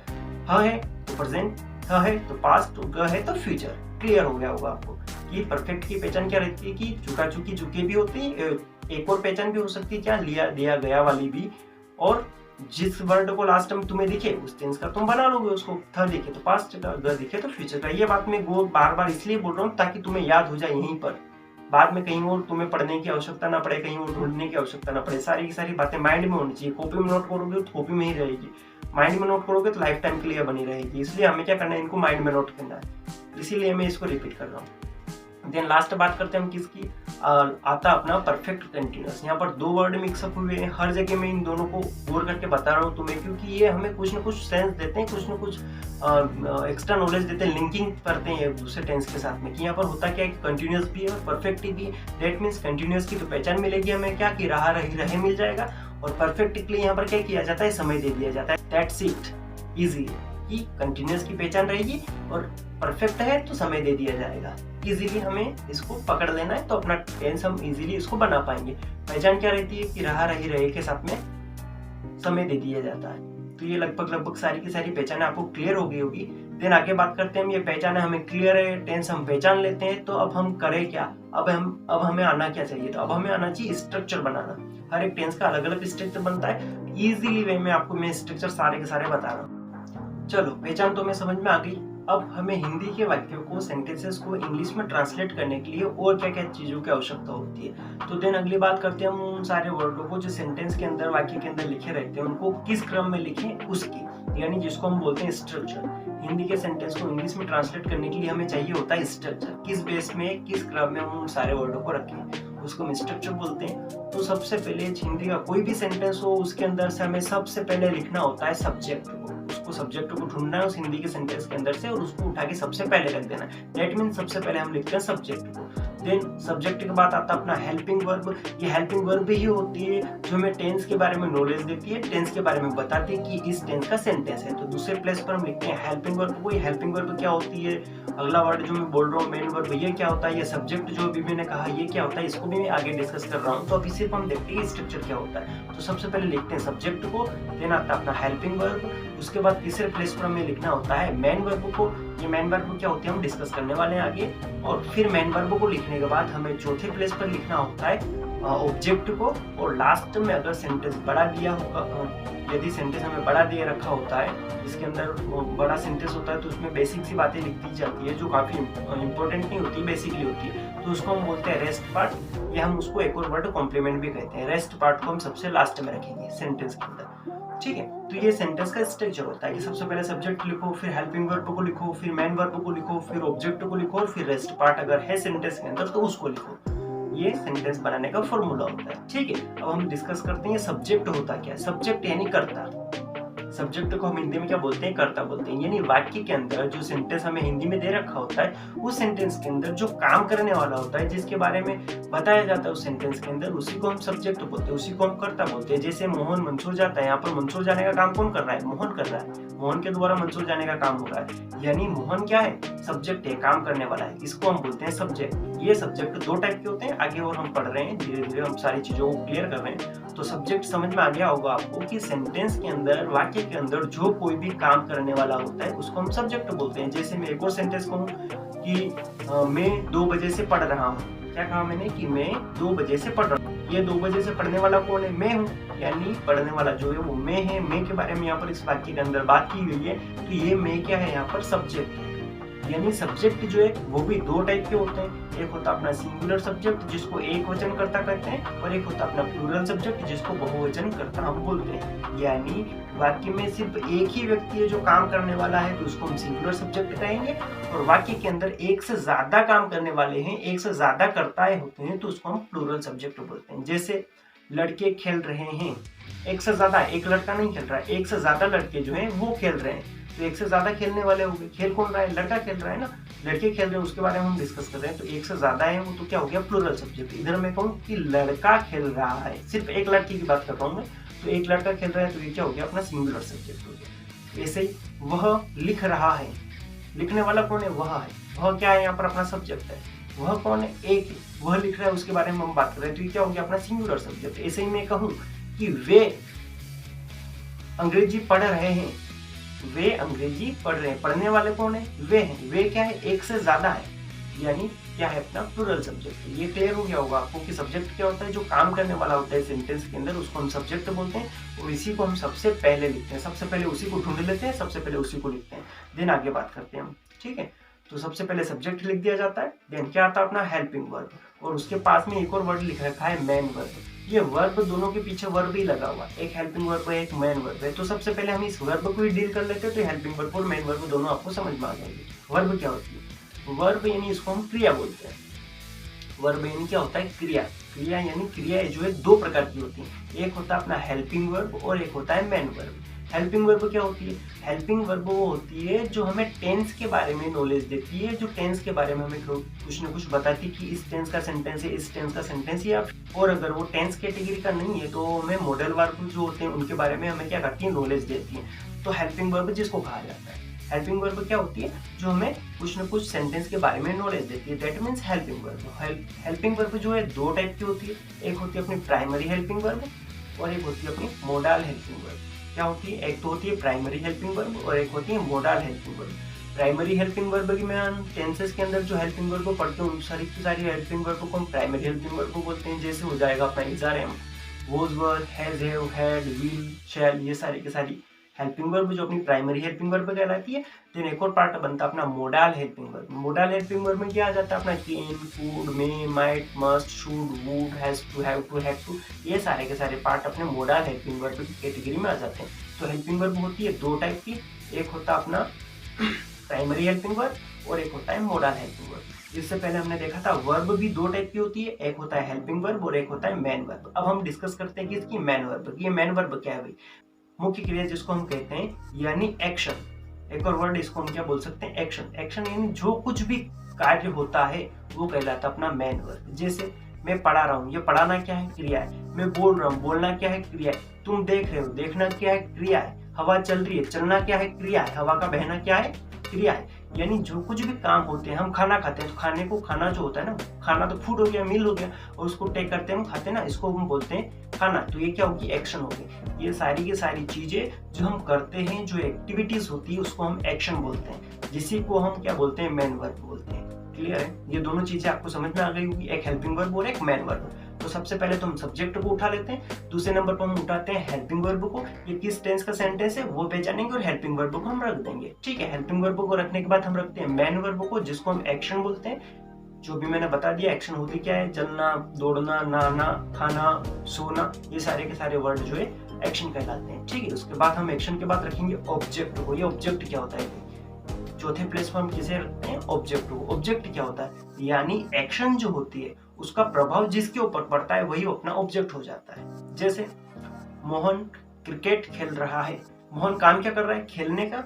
ह है तो प्रेजेंट, थ है तो पास्ट, ग है तो फ्यूचर। क्लियर हो गया होगा आपको कि परफेक्ट की पहचान क्या रहती है कि चुका चुकी चुके भी होती है, एक और पहचान भी हो सकती है क्या, लिया दिया गया वाली भी, और जिस वर्ड को लास्ट में तुम्हें दिखे उस टेंस का तुम बना लोगे उसको, थ दिखे तो पास्ट का, ग दिखे तो फ्यूचर का। ये बात मैं बार बार इसलिए बोल रहा हूँ ताकि तुम्हें याद हो जाए यहीं पर बाद में कहीं और तुम्हें पढ़ने की आवश्यकता ना पड़े, कहीं और ढूंढने की आवश्यकता ना पड़े। सारी की सारी बातें माइंड में होनी चाहिए। कॉपी में नोट करोगे तो कॉपी में ही रहेगी, माइंड में नोट करोगे तो लाइफ टाइम के लिए बनी रहेगी। इसलिए हमें क्या करना है, इनको माइंड में नोट करना है। इसीलिए मैं इसको रिपीट कर रहा हूँ। देन लास्ट बात करते हैं हम किसकी, आता अपना परफेक्ट कंटिन्यूअस। यहाँ पर दो वर्ड मिक्सअप हुए हैं, हर जगह मैं इन दोनों को गौर करके बता रहा हूँ तुम्हें, क्योंकि ये हमें कुछ ना कुछ सेंस देते हैं, कुछ ना कुछ एक्स्ट्रा नॉलेज देते हैं, लिंकिंग करते हैं एक दूसरे टेंस के साथ में कि यहाँ पर होता क्या है, कंटिन्यूअस भी है और परफेक्ट भी है। दैट मीन्स कंटिन्यूअस की तो पहचान मिलेगी हमें क्या, कि रहा रही रहे मिल जाएगा, और परफेक्ट के लिए यहाँ पर क्या किया जाता है, समय दे दिया जाता है। दैट्स इट, इजी है कि कंटिन्यूअस की पहचान रहेगी और परफेक्ट है तो समय दे दिया जाएगा। इजीली हमें इसको पकड़ लेना है तो अपना टेंस हम इजीली इसको बना पाएंगे। पहचान क्या रहती है कि रहा रही रहे के साथ में समय दे दिया जाता है। तो ये लगभग सारी की सारी पहचान आपको क्लियर हो गई होगी। देन आगे बात करते हैं हम, ये पहचान हमें क्लियर है, टेंस हम पहचान लेते हैं, तो अब हम करें क्या, अब हमें आना क्या चाहिए। तो अब हमें आना चाहिए स्ट्रक्चर बनाना। हर एक टेंस का अलग अलग स्ट्रक्चर बनता है, इजीली वे में आपको मैं स्ट्रक्चर सारे के सारे बता रहा हूँ। चलो पहचान तो मैं समझ में आ गई। अब हमें हिंदी के वाक्यों को, सेंटेंसेस को इंग्लिश में ट्रांसलेट करने के लिए और क्या क्या चीजों की आवश्यकता होती है। तो देन अगली बात करते हैं हम उन सारे वर्डों को जो सेंटेंस के अंदर, वाक्य के अंदर लिखे रहते हैं, उनको किस क्रम में लिखें उसकी, यानी जिसको हम बोलते हैं स्ट्रक्चर। हिंदी के सेंटेंस को इंग्लिश में ट्रांसलेट करने के लिए हमें चाहिए होता है स्ट्रक्चर। किस बेस में, किस क्रम में हम उन सारे वर्डों को रखें, उसको हम स्ट्रक्चर बोलते हैं। तो सबसे पहले हिंदी का कोई भी सेंटेंस हो, उसके अंदर से हमें सबसे पहले लिखना होता है सब्जेक्ट को। उसको सब्जेक्ट को ढूंढना है उस हिंदी के सेंटेंस के अंदर से और उसको उठा के सबसे पहले रख देना। दैट मीन सबसे पहले हम लिखते हैं सब्जेक्ट को। देन सब्जेक्ट के बाद आता है अपना हेल्पिंग वर्ब। ये हेल्पिंग वर्ब ही होती है जो हमें टेंस के बारे में नॉलेज देती है, टेंस के बारे में बताती है कि इस टेंस का सेंटेंस है। तो दूसरे प्लेस पर हम लिखते हैं हेल्पिंग वर्ब को। ये हेल्पिंग वर्ब क्या होती है, अगला वर्ड जो मैं बोल रहा हूँ मेन वर्ब, ये क्या होता है, ये सब्जेक्ट जो भी मैंने कहा ये क्या होता है, इसको भी मैं आगे डिस्कस कर रहा हूँ। तो अभी सिर्फ हम देखते हैं स्ट्रक्चर क्या होता है। तो सबसे पहले लिखते हैं सब्जेक्ट को, देन आता है अपना हेल्पिंग वर्ब। उसके बाद तीसरे प्लेस पर हमें लिखना होता है मेन वर्ब को। ये मेन वर्ब क्या होती है हम डिस्कस करने वाले हैं आगे। और फिर मेन वर्ब को लिखने के बाद हमें चौथे प्लेस पर लिखना होता है ऑब्जेक्ट को। और लास्ट में अगर सेंटेंस बड़ा दिया होगा, यदि सेंटेंस हमें बड़ा दिया रखा होता है, इसके अंदर बड़ा सेंटेंस होता है, तो उसमें बेसिक सी बातें लिख दी जाती है जो काफी इंपॉर्टेंट नहीं होती, बेसिकली होती है। तो उसको हम बोलते हैं रेस्ट पार्ट, या हम उसको एक और वर्ड कॉम्प्लीमेंट भी कहते हैं। रेस्ट पार्ट को हम सबसे लास्ट में रखेंगे सेंटेंस के अंदर। ठीक है, तो ये सेंटेंस का स्ट्रक्चर होता है कि सबसे पहले सब्जेक्ट लिखो, फिर हेल्पिंग वर्ब को लिखो, फिर मेन वर्ब को लिखो, फिर ऑब्जेक्ट को लिखो, और फिर रेस्ट पार्ट अगर है सेंटेंस के अंदर तो उसको लिखो। ये सेंटेंस बनाने का फॉर्मूला होता है। ठीक है, अब हम डिस्कस करते हैं सब्जेक्ट होता क्या है। सब्जेक्ट यानी कर्ता। सब्जेक्ट को हम हिंदी में क्या बोलते हैं, कर्ता बोलते हैं। यानी वाक्य के अंदर जो सेंटेंस हमें हिंदी में दे रखा होता है, उस सेंटेंस के अंदर जो काम करने वाला होता है, जिसके बारे में बताया जाता है उस सेंटेंस के अंदर, उसी को हम सब्जेक्ट बोलते हैं, उसी को हम कर्ता बोलते हैं। जैसे मोहन मंसूर जाता है, यहाँ पर मंसूर जाने का काम कौन कर रहा है, मोहन कर रहा है। मोहन के द्वारा मंसूर जाने का काम हो रहा है, यानी मोहन क्या है, सब्जेक्ट है, काम करने वाला है। इसको हम बोलते हैं सब्जेक्ट। ये सब्जेक्ट दो टाइप के होते हैं, आगे और हम पढ़ रहे हैं, धीरे धीरे हम सारी चीजों को क्लियर कर रहे हैं। तो सब्जेक्ट समझ में आ गया होगा आपको कि सेंटेंस के अंदर, वाक्य के अंदर जो कोई भी काम करने वाला होता है उसको हम सब्जेक्ट बोलते हैं। जैसे मैं एक और सेंटेंस कहूँ कि मैं 2 बजे से पढ़ रहा हूँ। क्या कहा मैंने, कि मैं 2 बजे से पढ़ रहा हूँ। ये 2 बजे से पढ़ने वाला कौन है, मैं हूँ, यानी पढ़ने वाला जो है वो मैं है। मैं के बारे में यहाँ पर इस वाक्य के अंदर बात की गई है। तो ये मैं क्या है, यहाँ पर सब्जेक्ट है। यानी सब्जेक्ट जो है वो भी दो टाइप के होते हैं। एक होता है अपना सिंगुलर सब्जेक्ट जिसको एक वचन कर्ता कहते हैं, और एक होता है अपना प्लूरल सब्जेक्ट जिसको बहुवचन कर्ता हम बोलते हैं। यानी वाक्य में सिर्फ एक ही व्यक्ति है जो काम करने वाला है तो उसको हम सिंगुलर सब्जेक्ट कहेंगे, और वाक्य के अंदर एक से ज्यादा काम करने वाले हैं, एक से ज्यादा कर्ताएं होते हैं, तो उसको हम प्लूरल सब्जेक्ट बोलते हैं। जैसे लड़के खेल रहे हैं, एक से ज्यादा, एक लड़का नहीं खेल रहा है, एक से ज्यादा लड़के जो हैं वो खेल रहे हैं, तो एक से ज्यादा खेलने वाले हो गए। खेल कौन रहा है, लड़का खेल रहा है ना, लड़के खेल रहे हैं, उसके बारे में हम डिस्कस कर रहे हैं। तो एक से ज्यादा है वो, तो क्या हो गया, प्लूरल सब्जेक्ट। इधर मैं कहूँ कि लड़का खेल रहा है, सिर्फ एक लड़की की बात कर रहा हूँ मैं, तो एक लड़का खेल रहा है, तो ये क्या हो गया, अपना सिंगुलर सब्जेक्ट हो गया। ऐसे ही वह लिख रहा है, लिखने वाला कौन है, वह है, वह क्या है, यहाँ पर अपना सब्जेक्ट है। वह कौन है, एक है, वह लिख रहा है, उसके बारे में हम बात कर रहे हैं, तो ये क्या हो गया, अपना सिंगुलर सब्जेक्ट। ऐसे ही मैं कहूँ कि वे अंग्रेजी पढ़ रहे हैं, वे अंग्रेजी पढ़ रहे हैं, पढ़ने वाले कौन है, वे हैं। वे क्या है, एक से ज्यादा है, यानी क्या है, अपना प्लूरल सब्जेक्ट। ये क्लियर हो गया होगा आपको कि सब्जेक्ट क्या होता है, जो काम करने वाला होता है सेंटेंस के अंदर, उसको हम सब्जेक्ट बोलते हैं, और इसी को हम सबसे पहले लिखते हैं। सबसे पहले उसी को ढूंढ लेते हैं, सबसे पहले उसी को लिखते हैं, देन आगे बात करते हैं हम। ठीक है, तो सबसे पहले सब्जेक्ट लिख दिया जाता है, देन क्या आता है अपना हेल्पिंग वर्ब, और उसके पास में एक और वर्ड लिख रखा है मेन वर्ब। ये वर्ब दोनों के पीछे वर्ब ही लगा हुआ, एक हेल्पिंग वर्ब है एक मेन वर्ब है। तो सबसे पहले हम इस वर्ब को ही डील कर लेते हैं, तो हेल्पिंग वर्ब और मेन वर्ब दोनों आपको समझ में आ जाएंगे। वर्ब क्या होती है? वर्ब यानी इसको हम क्रिया बोलते हैं। वर्ब यानी क्या होता है? क्रिया। क्रिया यानी क्रिया जो है दो प्रकार की होती है, एक होता है अपना हेल्पिंग वर्ब और एक होता है मेन वर्ब। हेल्पिंग वर्ब क्या होती है? हेल्पिंग वर्ब वो होती है जो हमें टेंस के बारे में नॉलेज देती है, जो टेंस के बारे में हमें कुछ न कुछ बताती है कि इस टेंस का सेंटेंस है, इस टेंस का सेंटेंस या और अगर वो टेंस कैटेगरी का नहीं है तो हमें मॉडल वर्ब जो होते हैं उनके बारे में हमें क्या करती है? नॉलेज देती है। तो हेल्पिंग वर्ब जिसको कहा जाता है। हेल्पिंग वर्ब क्या होती है? जो हमें कुछ न कुछ सेंटेंस के बारे में नॉलेज देती है, that means helping verb. Helping verb जो है दो टाइप की होती है, एक होती है अपनी प्राइमरी हेल्पिंग वर्ब और एक होती है अपनी मोडाल हेल्पिंग वर्ब। क्या होती है? एक तो होती है प्राइमरी हेल्पिंग वर्ब और एक होती है modal helping verb. Primary helping verb की में हम टेंसेस के अंदर जो हेल्पिंग वर्ब को पढ़ते हैं उन सारी की सारी हेल्पिंग वर्ब को हम प्राइमरी हेल्पिंग वर्ब को बोलते हैं। जैसे हो जाएगा अपना is are am, was were, has, have, had, will, shall, ये सारी की सारी हेल्पिंग वर्ब जो अपनी प्राइमरी हेल्पिंग वर्ब कहलाती है। देन एक और पार्ट बनता है अपना modal helping verb. Modal helping verb में क्या आ जाता है? अपना can, could, may, might, must, should, would, has to, have to, ये सारे के सारे पार्ट अपने मोडाल हेल्पिंग वर्ब की कैटेगरी में आ जाते हैं। तो हेल्पिंग वर्ब होती है दो टाइप की, एक होता है अपना प्राइमरी हेल्पिंग वर्ब और एक होता है मोडाल हेल्पिंग वर्ब। इससे पहले हमने देखा था वर्ब भी दो टाइप की होती है, एक होता है हेल्पिंग वर्ब और एक होता है मेन वर्ब। अब हम डिस्कस करते हैं कि इसकी मेन वर्ब। ये मेन वर्ब क्या है भाई? मुख्य क्रिया जिसको हम कहते हैं यानी एक्शन। एक और वर्ड इसको हम क्या बोल सकते हैं? एक्शन। एक्शन यानी जो कुछ भी कार्य होता है वो कहलाता है अपना मेन वर्ब। जैसे मैं पढ़ा रहा हूँ, ये पढ़ाना क्या है? क्रिया है। मैं बोल रहा हूँ, बोलना क्या है? क्रिया है। तुम देख रहे हो, देखना क्या है? क्रिया है। हवा चल रही है, चलना क्या है? क्रिया है। हवा का बहना क्या है? क्रिया है। यानी जो कुछ भी काम होते हैं, हम खाना खाते हैं तो खाने को, खाना जो होता है ना, खाना तो फूड हो गया, मील हो गया, और उसको टेक करते हैं हम, खाते हैं ना, इसको हम बोलते हैं खाना। तो ये क्या होगी? एक्शन होगी। ये सारी की सारी चीजें जो हम करते हैं, जो एक्टिविटीज होती है उसको हम एक्शन बोलते हैं, जिसी को हम क्या बोलते हैं? मेन वर्ब बोलते हैं। क्लियर है? ये दोनों चीजें आपको समझ में आ गई होगी, एक हेल्पिंग वर्ब और एक मेन वर्ब। तो सबसे पहले तो हम सब्जेक्ट को उठा लेते हैं, दूसरे नंबर पर हम उठाते हैं हेल्पिंग वर्ब को। ये किस टेंस का सेंटेंस है वो पहचानेंगे और हेल्पिंग वर्ब को हम रख देंगे। ठीक है, हेल्पिंग वर्ब को रखने के बाद हम रखते हैं मेन वर्ब को, जिसको हम एक्शन बोलते हैं। जो भी मैंने बता दिया, एक्शन होती क्या है? चलना, दौड़ना, नहाना, खाना, सोना, ये सारे के सारे वर्ड जो है एक्शन कहलाते हैं। ठीक है, उसके बाद हम एक्शन के बाद रखेंगे ऑब्जेक्ट को। ये ऑब्जेक्ट क्या होता है? चौथे प्लेस पर हम किसे रखते हैं? ऑब्जेक्ट को। ऑब्जेक्ट क्या होता है? यानी एक्शन जो होती है उसका प्रभाव जिसके ऊपर पड़ता है वही अपना ऑब्जेक्ट हो जाता है। जैसे मोहन क्रिकेट खेल रहा है। मोहन काम क्या कर रहा है? खेलने का।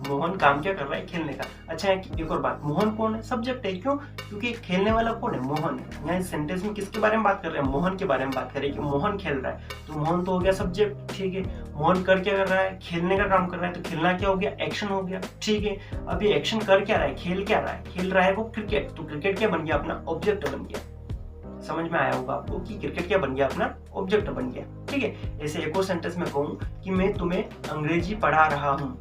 मोहन काम क्या कर रहा है? खेलने का। अच्छा एक और बात, मोहन कौन है? सब्जेक्ट है। क्यों? क्योंकि खेलने वाला कौन है? मोहन है। यहाँ सेंटेंस में किसके बारे में बात कर रहे हैं? मोहन के बारे में बात कर रहे हैं कि मोहन खेल रहा है, तो मोहन तो हो गया सब्जेक्ट। ठीक है, मोहन कर क्या कर रहा है? खेलने का काम कर रहा है, तो खेलना क्या हो गया? एक्शन हो गया। ठीक है, अब ये एक्शन कर क्या रहा है? खेल क्या रहा है? खेल रहा है वो क्रिकेट, तो क्रिकेट क्या बन गया? अपना ऑब्जेक्ट बन गया। समझ में आया होगा आपको कि क्रिकेट क्या बन गया? अपना ऑब्जेक्ट बन गया। ठीक है, ऐसे एक और सेंटेंस में कहूँ कि मैं तुम्हें अंग्रेजी पढ़ा रहा हूँ।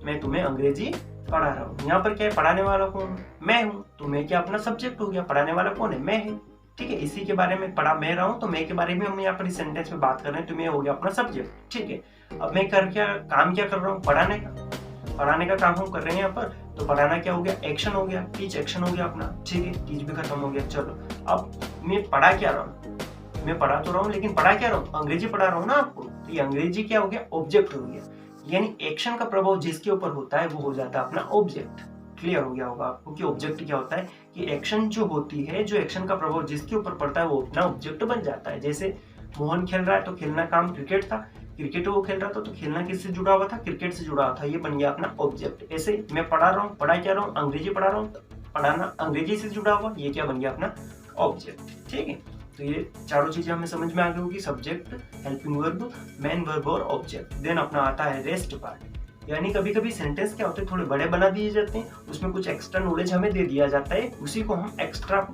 मैं तुम्हें अंग्रेजी पढ़ा रहा हूँ। यहाँ पर क्या है? पढ़ाने वाला कौन? मैं हूँ। तो मैं क्या? अपना सब्जेक्ट हो गया। पढ़ाने वाला कौन है? मैं है। ठीक है, इसी के बारे में पढ़ा मैं रहा हूँ, तो मैं के बारे में हम यहाँ पर इस सेंटेंस में बात कर रहे हैं, तो मैं हो गया अपना सब्जेक्ट। ठीक है, अब मैं काम क्या कर रहा हूँ? पढ़ाने का काम हम कर रहे हैं यहाँ पर, तो पढ़ाना क्या हो गया? एक्शन हो गया। टीच एक्शन हो गया अपना। ठीक है, टीच भी खत्म हो गया। चलो, अब मैं पढ़ा क्या रहा हूँ? मैं पढ़ा तो रहा हूँ, लेकिन पढ़ा क्या रहा हूँ? अंग्रेजी पढ़ा रहा हूँ ना आपको, तो ये अंग्रेजी क्या हो गया? ऑब्जेक्ट हो गया। यानी एक्शन का प्रभाव जिसके ऊपर होता है वो हो जाता है अपना ऑब्जेक्ट। क्लियर हो गया होगा आपको कि ऑब्जेक्ट क्या होता है? कि एक्शन जो होती है, जो एक्शन का प्रभाव जिसके ऊपर पड़ता है वो अपना ऑब्जेक्ट बन जाता है। जैसे मोहन खेल रहा है, तो खेलना काम क्रिकेट था, क्रिकेट वो खेल रहा था, तो खेलना किससे जुड़ा हुआ था? क्रिकेट से जुड़ा हुआ था, ये बन गया अपना ऑब्जेक्ट। ऐसे मैं पढ़ा रहा हूँ, पढ़ा क्या रहा हूँ? अंग्रेजी पढ़ा रहा हूँ, पढ़ाना अंग्रेजी से जुड़ा हुआ, ये क्या बन गया? अपना ऑब्जेक्ट। ठीक है, तो ये चारों चीजें हमें समझ में आ गई होगी, subject, helping verb, main verb और ऑब्जेक्ट। देन अपना आता है रेस्ट पार्ट। यानी कभी कभी सेंटेंस क्या होते हैं? थोड़े बड़े बना दिए जाते हैं, उसमें कुछ एक्स्ट्रा नॉलेज हमें दे दिया जाता है, उसी को हम एक्स्ट्रा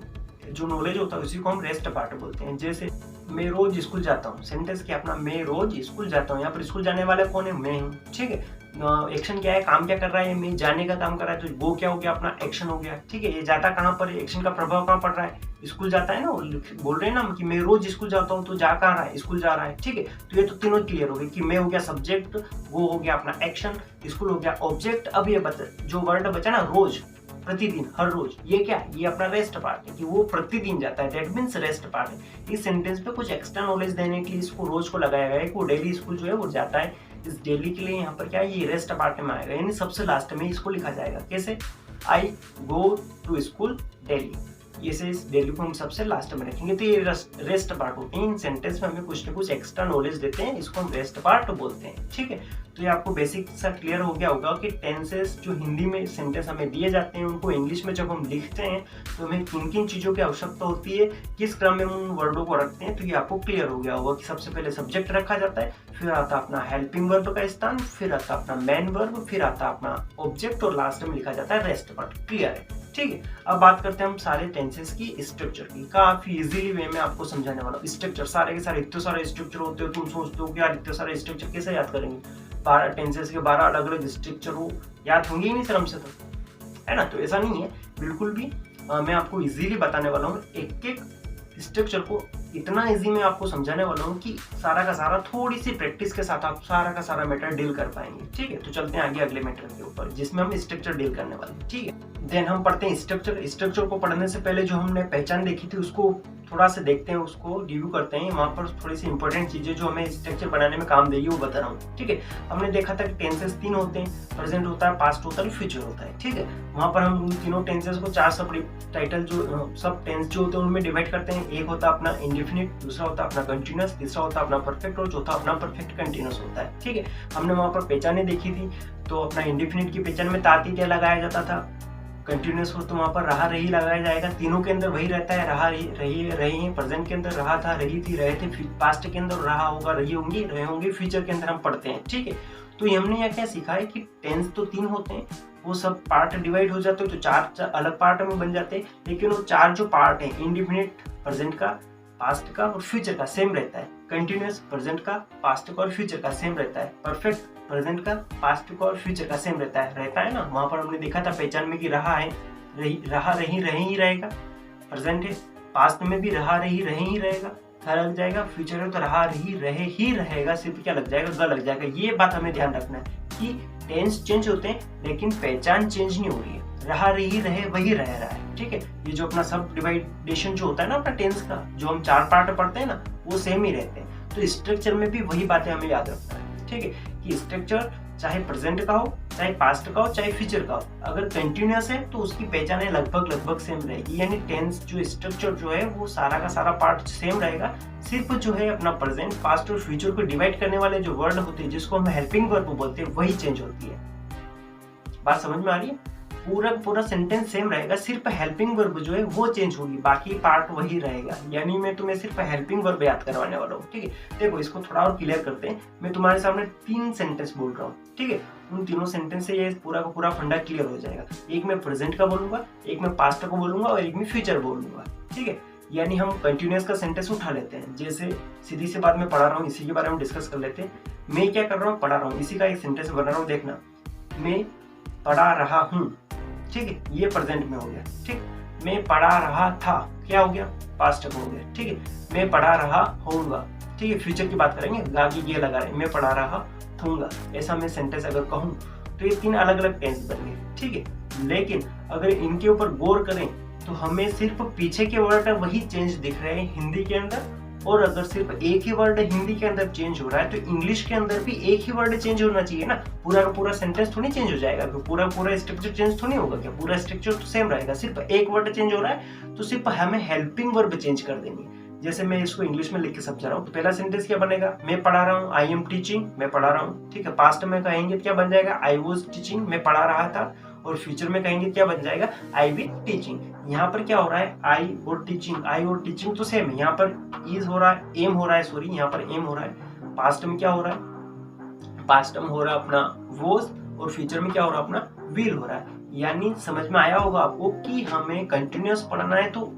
जो नॉलेज होता है उसी को हम रेस्ट पार्ट बोलते हैं। जैसे मैं रोज स्कूल जाता हूँ। सेंटेंस क्या? अपना मैं रोज स्कूल जाता हूँ। यहाँ पर स्कूल जाने वाला कौन है? मैं हूँ। ठीक है, एक्शन क्या है? काम क्या कर रहा है? मैं जाने का काम कर रहा है, तो वो क्या हो गया? अपना एक्शन हो गया। ठीक है, ये जाता कहाँ पर है? एक्शन का प्रभाव कहाँ पड़ रहा है? स्कूल जाता है ना, बोल रहे हैं ना कि मैं रोज स्कूल जाता हूँ, तो जा कहाँ रहा है? स्कूल जा रहा है। ठीक है, तो ये तो तीनों क्लियर हो गए कि मैं हो गया सब्जेक्ट, वो हो गया अपना एक्शन, स्कूल हो गया ऑब्जेक्ट। अब ये जो वर्ड बचा ना रोज, प्रतिदिन, हर रोज, ये क्या है, ये अपना रेस्ट पार्ट है कि वो प्रतिदिन जाता है, दैट मीन्स रेस्ट पार्ट है। इस सेंटेंस पे कुछ एक्स्ट्रा नॉलेज देने के लिए इसको रोज को लगाया गया है कि वो डेली स्कूल जो है वो जाता है। इस डेली के लिए यहाँ पर क्या है, ये रेस्ट पार्ट में आएगा, यानी सबसे लास्ट में इसको लिखा जाएगा। कैसे, आई गो टू स्कूल डेली, ये इस डेली को हम सबसे लास्ट में रखेंगे। तो ये रेस्ट पार्ट होते हैं। इन सेंटेंस में हमें कुछ ना कुछ एक्स्ट्रा नॉलेज देते हैं, इसको हम रेस्ट पार्ट बोलते हैं। ठीक है, तो ये आपको बेसिक सा क्लियर हो गया होगा कि टेंसेस जो हिंदी में सेंटेंस हमें दिए जाते हैं उनको इंग्लिश में जब हम लिखते हैं तो हमें किन किन चीज़ों की आवश्यकता होती है, किस क्रम में हम उन वर्डों को रखते हैं। तो ये आपको क्लियर हो गया होगा कि सबसे पहले सब्जेक्ट रखा जाता है, फिर आता अपना हेल्पिंग वर्ब का स्थान, फिर आता अपना मेन वर्ब, फिर आता अपना ऑब्जेक्ट और लास्ट में लिखा जाता है रेस्ट पार्ट। क्लियर है? ठीक है, अब बात करते हैं हम सारे टेंसेस की स्ट्रक्चर की। काफी इजीली वे में आपको समझाने वाला हूँ। स्ट्रक्चर सारे के सारे, इतने सारे स्ट्रक्चर होते हो, तुम सोचते हो कि यार इतने सारे स्ट्रक्चर कैसे याद करेंगे, 12 टेंसेस के 12 अलग अलग स्ट्रक्चर हो, याद होंगे ही नहीं सर हमसे, तो है ना। तो ऐसा नहीं है बिल्कुल भी। मैं आपको इजीली बताने वाला हूँ, एक एक स्ट्रक्चर को इतना इजी में आपको समझाने वाला हूँ कि सारा का सारा थोड़ी सी प्रैक्टिस के साथ आप सारा का सारा मैटर डील कर पाएंगे। ठीक है, तो चलते हैं आगे अगले मैटर के ऊपर जिसमें हम स्ट्रक्चर डील करने वाले हैं। ठीक है, देन हम पढ़ते हैं स्ट्रक्चर। स्ट्रक्चर को पढ़ने से पहले जो हमने पहचान देखी थी उसको थोड़ा सा देखते हैं, उसको रिव्यू करते हैं। वहां पर थोड़ी सी इंपॉर्टेंट चीजें जो हमें स्ट्रक्चर बनाने में काम देगी वो बता रहा हूँ। ठीक है, हमने देखा था कि टेंसेस 3 होते हैं, प्रेजेंट होता है, पास्ट होता है, फ्यूचर होता है। ठीक है, वहां पर हम उन तीनों टेंसेस को 4 सब टाइटल जो सब टेंस जो होते हैं उनमें डिवाइड करते हैं। एक होता है अपना इंडेफिनिट, दूसरा होता है अपना कंटिन्यूअस, तीसरा होता है अपना परफेक्ट और चौथा अपना परफेक्ट कंटिन्यूअस होता है। ठीक है, हमने वहां पर पहचाने देखी थी। तो अपना इंडेफिनिट की पहचान में ताती क्या लगाया जाता था, कंटिन्यूअस हो तो वहां पर रहा रही लगाया जाएगा। तीनों के अंदर वही रहता है, रहा रही है। प्रेजेंट के अंदर रहा था, रही थी, रहे थे। पास्ट के अंदर रहा होगा, रही होंगी, रहे होंगे। फ्यूचर के अंदर हम पढ़ते हैं। ठीक है, तो हमने यहाँ क्या सीखा है कि टेंस तो 3 होते हैं, वो सब पार्ट डिवाइड हो जाते हैं, तो 4 अलग पार्ट में बन जाते हैं। लेकिन वो 4 जो पार्ट है, इंडेफिनिट प्रेजेंट का, पास्ट का और फ्यूचर का सेम रहता है। कंटिन्यूअस प्रेजेंट का, पास्ट का और फ्यूचर का सेम रहता है। परफेक्ट प्रेजेंट का, पास्ट का और फ्यूचर का सेम रहता है ना। वहां पर हमने देखा था पहचान में कि रहा है, रहा रही रहे ही रहेगा। प्रेजेंट है, पास्ट में भी रहा रही रहे ही रहेगा, था लग जाएगा। फ्यूचर है तो रहा रही रहे ही रहेगा, सिर्फ क्या लग जाएगा, ग लग जाएगा। ये बात हमें ध्यान रखना है कि टेंस चेंज होते हैं लेकिन पहचान चेंज नहीं हो रही है, रहा रही रहे वही रह रहा है। ठीक है, ये जो अपना सब डिवाइडेशन जो होता है ना अपना टेंस का, जो हम 4 पार्ट पढ़ते हैं ना, वो सेम ही रहते हैं। तो स्ट्रक्चर में भी वही बातें हमें याद रखना है। ठीक है, कि स्ट्रक्चर चाहे प्रेजेंट का हो, चाहे पास्ट का हो, चाहे फ्यूचर का हो, अगर कंटिन्यूअस है तो उसकी पहचान लगभग सेम रहेगी। यानी टेंस जो स्ट्रक्चर जो है वो सारा का सारा पार्ट सेम रहेगा। सिर्फ जो है अपना प्रेजेंट, पास्ट और फ्यूचर को डिवाइड करने वाले जो वर्ड होते हैं जिसको हम हेल्पिंग वर्ब बोलते हैं, वही चेंज होती है। बात समझ में आ रही है? पूरा सेंटेंस सेम रहेगा, सिर्फ हेल्पिंग वर्ब जो है वो चेंज होगी, बाकी पार्ट वही रहेगा। यानी मैं तुम्हें सिर्फ हेल्पिंग वर्ब याद करवाने वाला हूँ। ठीक है, देखो इसको थोड़ा और क्लियर करते हैं। मैं तुम्हारे सामने 3 सेंटेंस बोल रहा हूँ। ठीक है, उन तीनों सेंटेंस से ये पूरा का पूरा फंडा क्लियर हो जाएगा। एक मैं प्रेजेंट का बोलूंगा, एक मैं पास्ट का बोलूंगा और एक मैं फ्यूचर बोलूंगा। ठीक है, यानी हम कंटिन्यूअस का सेंटेंस उठा लेते हैं। जैसे सीधी सी बात मैं पढ़ा रहा हूँ, इसी के बारे में डिस्कस कर लेते हैं। मैं क्या कर रहा हूँ, पढ़ा रहा हूँ, इसी का एक सेंटेंस बना रहा हूँ। देखना, मैं पढ़ा रहा हूँ। ठीक है, ये प्रेजेंट में हो गया। ठीक, मैं पढ़ा रहा था, क्या हो गया, पास्ट में हो गया। ठीक है, मैं पढ़ा रहा होऊंगा। ठीक है, फ्यूचर की बात करेंगे, गागी ये लगा रहे, मैं पढ़ा रहा होऊंगा। ऐसा मैं सेंटेंस अगर कहूँ तो ये 3 अलग अलग टेंस बन गए। ठीक है, लेकिन अगर इनके ऊपर गौर करें तो हमें सिर्फ पीछे के वर्ड वही चेंज दिख रहे हैं हिंदी के अंदर। और अगर सिर्फ एक ही वर्ड हिंदी के अंदर चेंज हो रहा है तो इंग्लिश के अंदर भी एक ही वर्ड चेंज होना चाहिए ना। पूरा का पूरा सेंटेंस थोड़ी चेंज हो जाएगा, पूरा स्ट्रक्चर चेंज थोड़ी होगा क्या, पूरा स्ट्रक्चर तो सेम रहेगा। सिर्फ एक वर्ड चेंज हो रहा है तो सिर्फ हमें हेल्पिंग वर्ब चेंज कर देनी है। जैसे मैं इसको इंग्लिश में लिख के समझा रहा हूँ, तो पहला सेंटेंस क्या बनेगा, मैं पढ़ा रहा हूँ, आई एम टीचिंग, मैं पढ़ा रहा हूँ। ठीक है, पास्ट में कहेंगे क्या बन जाएगा, आई वॉज टीचिंग, मैं पढ़ा रहा था। और फ्यूचर में कहेंगे क्या बन जाएगा, आई विल टीचिंग। यहाँ पर क्या हो रहा है, आई और टीचिंग तो सेम है। यहाँ पर इज हो रहा है, एम हो रहा है, सॉरी यहाँ पर एम हो रहा है। पास्ट में क्या हो रहा है, पास्ट में हो रहा है अपना वॉज, और फ्यूचर में क्या हो रहा है अपना विल हो रहा है। यानी समझ में आया होगा आपको कि हमें कंटिन्यूअस पढ़ना है तो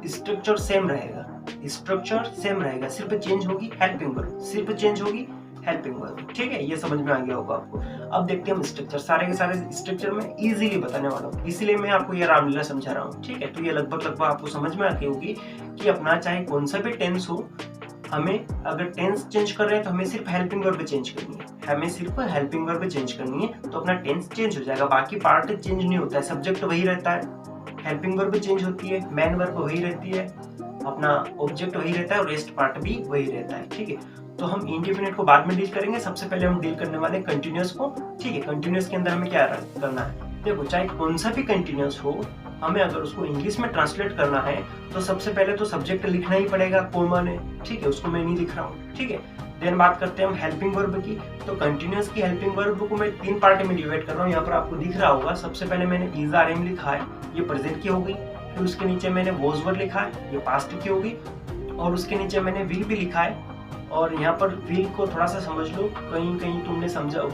स्ट्रक्चर सेम रहेगा, सिर्फ चेंज होगी हेल्पिंग वर्ब, सिर्फ चेंज होगी हेल्पिंग वर्ब। ठीक है, ये समझ में आ गया होगा आपको। अब देखते हैं हम स्ट्रक्चर, सारे के सारे स्ट्रक्चर में इजीली बताने वाला हूँ, इसीलिए मैं आपको ये रामलीला समझा रहा हूँ। ठीक है, तो ये लगभग आपको समझ में आती होगी कि अपना चाहे कौन सा भी टेंस हो, हमें अगर टेंस चेंज कर रहे हैं तो हमें सिर्फ हेल्पिंग वर्ब चेंज करनी है, हमें सिर्फ हेल्पिंग वर्ब चेंज करनी है तो अपना टेंस चेंज हो जाएगा। बाकी पार्ट चेंज नहीं होता है, सब्जेक्ट वही रहता है, हेल्पिंग वर्ब चेंज होती है, मेन वर्ब वही रहती है, अपना ऑब्जेक्ट वही रहता है और रेस्ट पार्ट भी वही रहता है। ठीक है, तो हम इंडेफिनिट को बाद में डील करेंगे, सबसे पहले हम डील करने वाले कंटिन्यूअस को। ठीक है, कंटिन्यूअस के अंदर हमें क्या करना है, देखो चाहे कौन सा भी कंटिन्यूअस हो, हमें अगर उसको इंग्लिश में ट्रांसलेट करना है तो सबसे पहले तो सब्जेक्ट लिखना ही पड़ेगा, कॉमन है। ठीक है, उसको मैं नहीं लिख रहा हूँ। ठीक है, देन बात करते हैं हम हेल्पिंग वर्ब की। तो कंटिन्यूअस की हेल्पिंग वर्ब को मैं 3 पार्ट में डिवाइड कर रहा हूँ, यहाँ पर आपको दिख रहा होगा। सबसे पहले मैंने इज आर एम लिखा है, ये प्रेजेंट की हो गई। फिर उसके नीचे मैंने वॉज वर लिखा है, ये पास्ट की होगी। और उसके नीचे मैंने विल भी लिखा है। और यहाँ पर विल को थोड़ा सा समझ लो, कहीं कहीं तुमने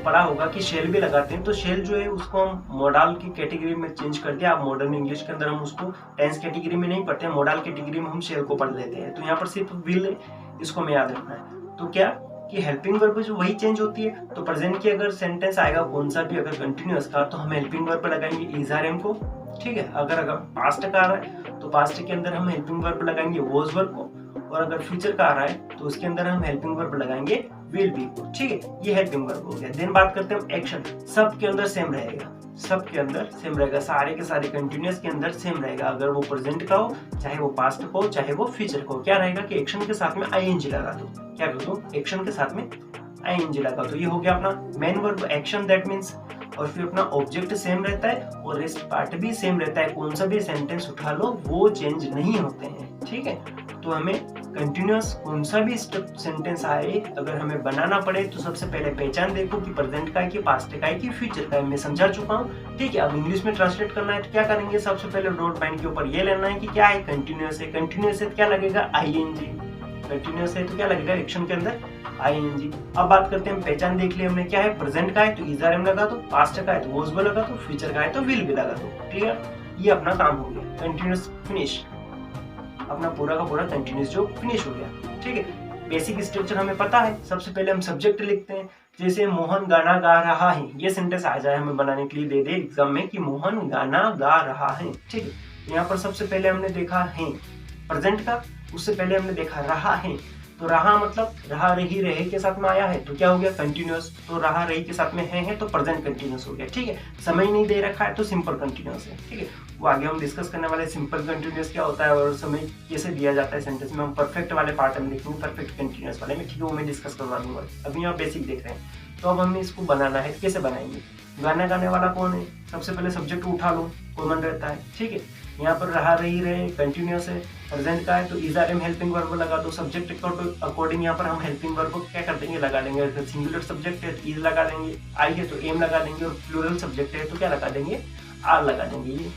पढ़ा होगा कि शेल भी लगाते हैं, तो शेल जो है उसको हम मॉडल की कैटेगरी में चेंज कर दिया। आप मॉडर्न इंग्लिश के अंदर हम उसको टेंस कैटेगरी में नहीं पढ़ते हैं, मॉडल कैटेगरी में हम शेल को पढ़ लेते हैं। तो यहाँ पर सिर्फ विल है, इसको हमें याद रखना है। तो क्या कि हेल्पिंग वर्ब जो वही चेंज होती है। तो प्रेजेंट की अगर सेंटेंस आएगा कौन सा भी अगर कंटिन्यूअस का, तो हम हेल्पिंग वर्ब लगाएंगे इज आर एम को। ठीक है, अगर पास्ट का आ रहा है तो पास्ट के अंदर हम हेल्पिंग वर्ब लगाएंगे वॉज वर्ब को। और अगर फ्यूचर का आ रहा है तो उसके अंदर हम हेल्पिंग वर्ब लगाएंगे विल बी को। ठीक है, ये हेल्पिंग वर्ब हो गया। देन बात करते हैं हम एक्शन। सब के अंदर सेम रहेगा, सब के अंदर सेम रहेगा, सारे के सारे कंटिन्यूअस के अंदर सेम रहेगा। अगर वो प्रेजेंट का हो, चाहे वो पास्ट का हो, चाहे वो फ्यूचर का हो, क्या रहेगा कि एक्शन के साथ में आईएनजी लगा दो। क्या कर दो, एक्शन के साथ में आईएनजी लगा दो। ये हो गया अपना main verb action, that means. और फिर अपना ऑब्जेक्ट सेम रहता है और रेस्ट पार्ट भी सेम रहता है। कौन सा भी सेंटेंस उठा लो वो चेंज नहीं होते हैं। ठीक है, तो हमें कंटिन्यूअस कौन सा भी सेंटेंस आए अगर हमें बनाना पड़े तो सबसे पहले पहचान देखो कि प्रेजेंट का है कि पास्ट का है कि फ्यूचर का है। मैं समझा चुका हूँ। ठीक है, अब इंग्लिश में ट्रांसलेट करना है तो क्या करेंगे, सबसे पहले डॉट पॉइंट के ऊपर ये लेना है कि क्या है, कंटिन्यूअस है। कंटिन्यूअस है तो क्या लगेगा, आईएनजी। कंटिन्यूअस है तो क्या लगेगा, एक्शन के अंदर आईएनजी। अब बात करते हैं, पहचान देख लिया हमने, क्या है, प्रेजेंट का है तो इज आर एम लगा दो, पास्ट का है तो वॉज वर लगा दो, फ्यूचर का है तो विल भी लगा दो। क्लियर, ये अपना काम हो गया, कंटिन्यूअस फिनिश। अपना पूरा का पूरा कंटिन्यूअस जो फिनिश हो गया। ठीक है, बेसिक स्ट्रक्चर हमें पता है। सबसे पहले हम सब्जेक्ट लिखते हैं, जैसे मोहन गाना गा रहा है। ये सेंटेंस आ जाए हमें बनाने के लिए दे दे एग्जाम में कि मोहन गाना गा रहा है। ठीक है, यहाँ पर सबसे पहले हमने देखा है प्रेजेंट का, उससे पहले हमने देखा रहा है। तो रहा मतलब रहा रही रहे के साथ में आया है तो क्या हो गया, कंटिन्यूअस। तो रहा रही के साथ में है तो प्रेजेंट कंटिन्यूअस हो गया। ठीक है, समय नहीं दे रखा है तो सिंपल कंटिन्यूअस है। ठीक है, वो आगे हम डिस्कस करने वाले सिंपल कंटिन्यूअस क्या होता है और समय कैसे दिया जाता है सेंटेंस में। हम परफेक्ट वाले पार्ट में देखेंगे, परफेक्ट कंटिन्यूअस वाले में। ठीक है, वो मैं डिस्कस करवा दूंगा। अभी आप बेसिक देख रहे हैं। तो अब हमें इसको बनाना है, कैसे बनाएंगे। गाना गाने वाला कौन है, सबसे पहले सब्जेक्ट उठा लो, कॉमन रहता है। ठीक है, यहाँ पर रहा रही रहे कंटिन्यूअस है, प्रेजेंट का है तो is are am helping verb लगा दो। सब्जेक्ट के अकॉर्डिंग यहाँ पर हम हेल्पिंग वर्ब को क्या कर देंगे, लगा देंगे। अगर सिंगुलर सब्जेक्ट है तो इज लगा देंगे, आई है तो एम लगा देंगे, और प्लूरल सब्जेक्ट है तो क्या लगा देंगे, आर लगा देंगे। ये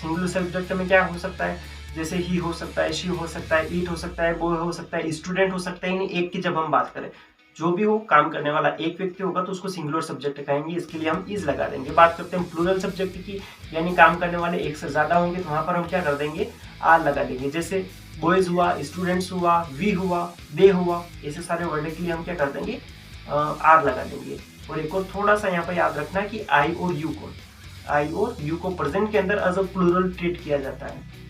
सिंगुलर सब्जेक्ट में क्या हो सकता है, जैसे ही हो सकता है, शी हो सकता है, ईट हो सकता है, बॉय हो सकता है, स्टूडेंट हो सकता है। यानी एक की जब हम बात करें, जो भी हो काम करने वाला एक व्यक्ति होगा तो उसको सिंगुलर सब्जेक्ट कहेंगे, इसके लिए हम इज लगा देंगे। बात करते हैं प्लूरल सब्जेक्ट की, यानी काम करने वाले एक से ज्यादा होंगे तो वहां पर हम क्या कर देंगे, आर लगा देंगे। जैसे बॉयज हुआ, स्टूडेंट्स हुआ, वी हुआ, दे हुआ, ऐसे सारे वर्ड के लिए हम क्या कर देंगे, आर लगा देंगे। और एक और थोड़ा सा यहाँ पर याद रखना कि आई और यू को प्रेजेंट के अंदर एज अ प्लूरल ट्रीट किया जाता है।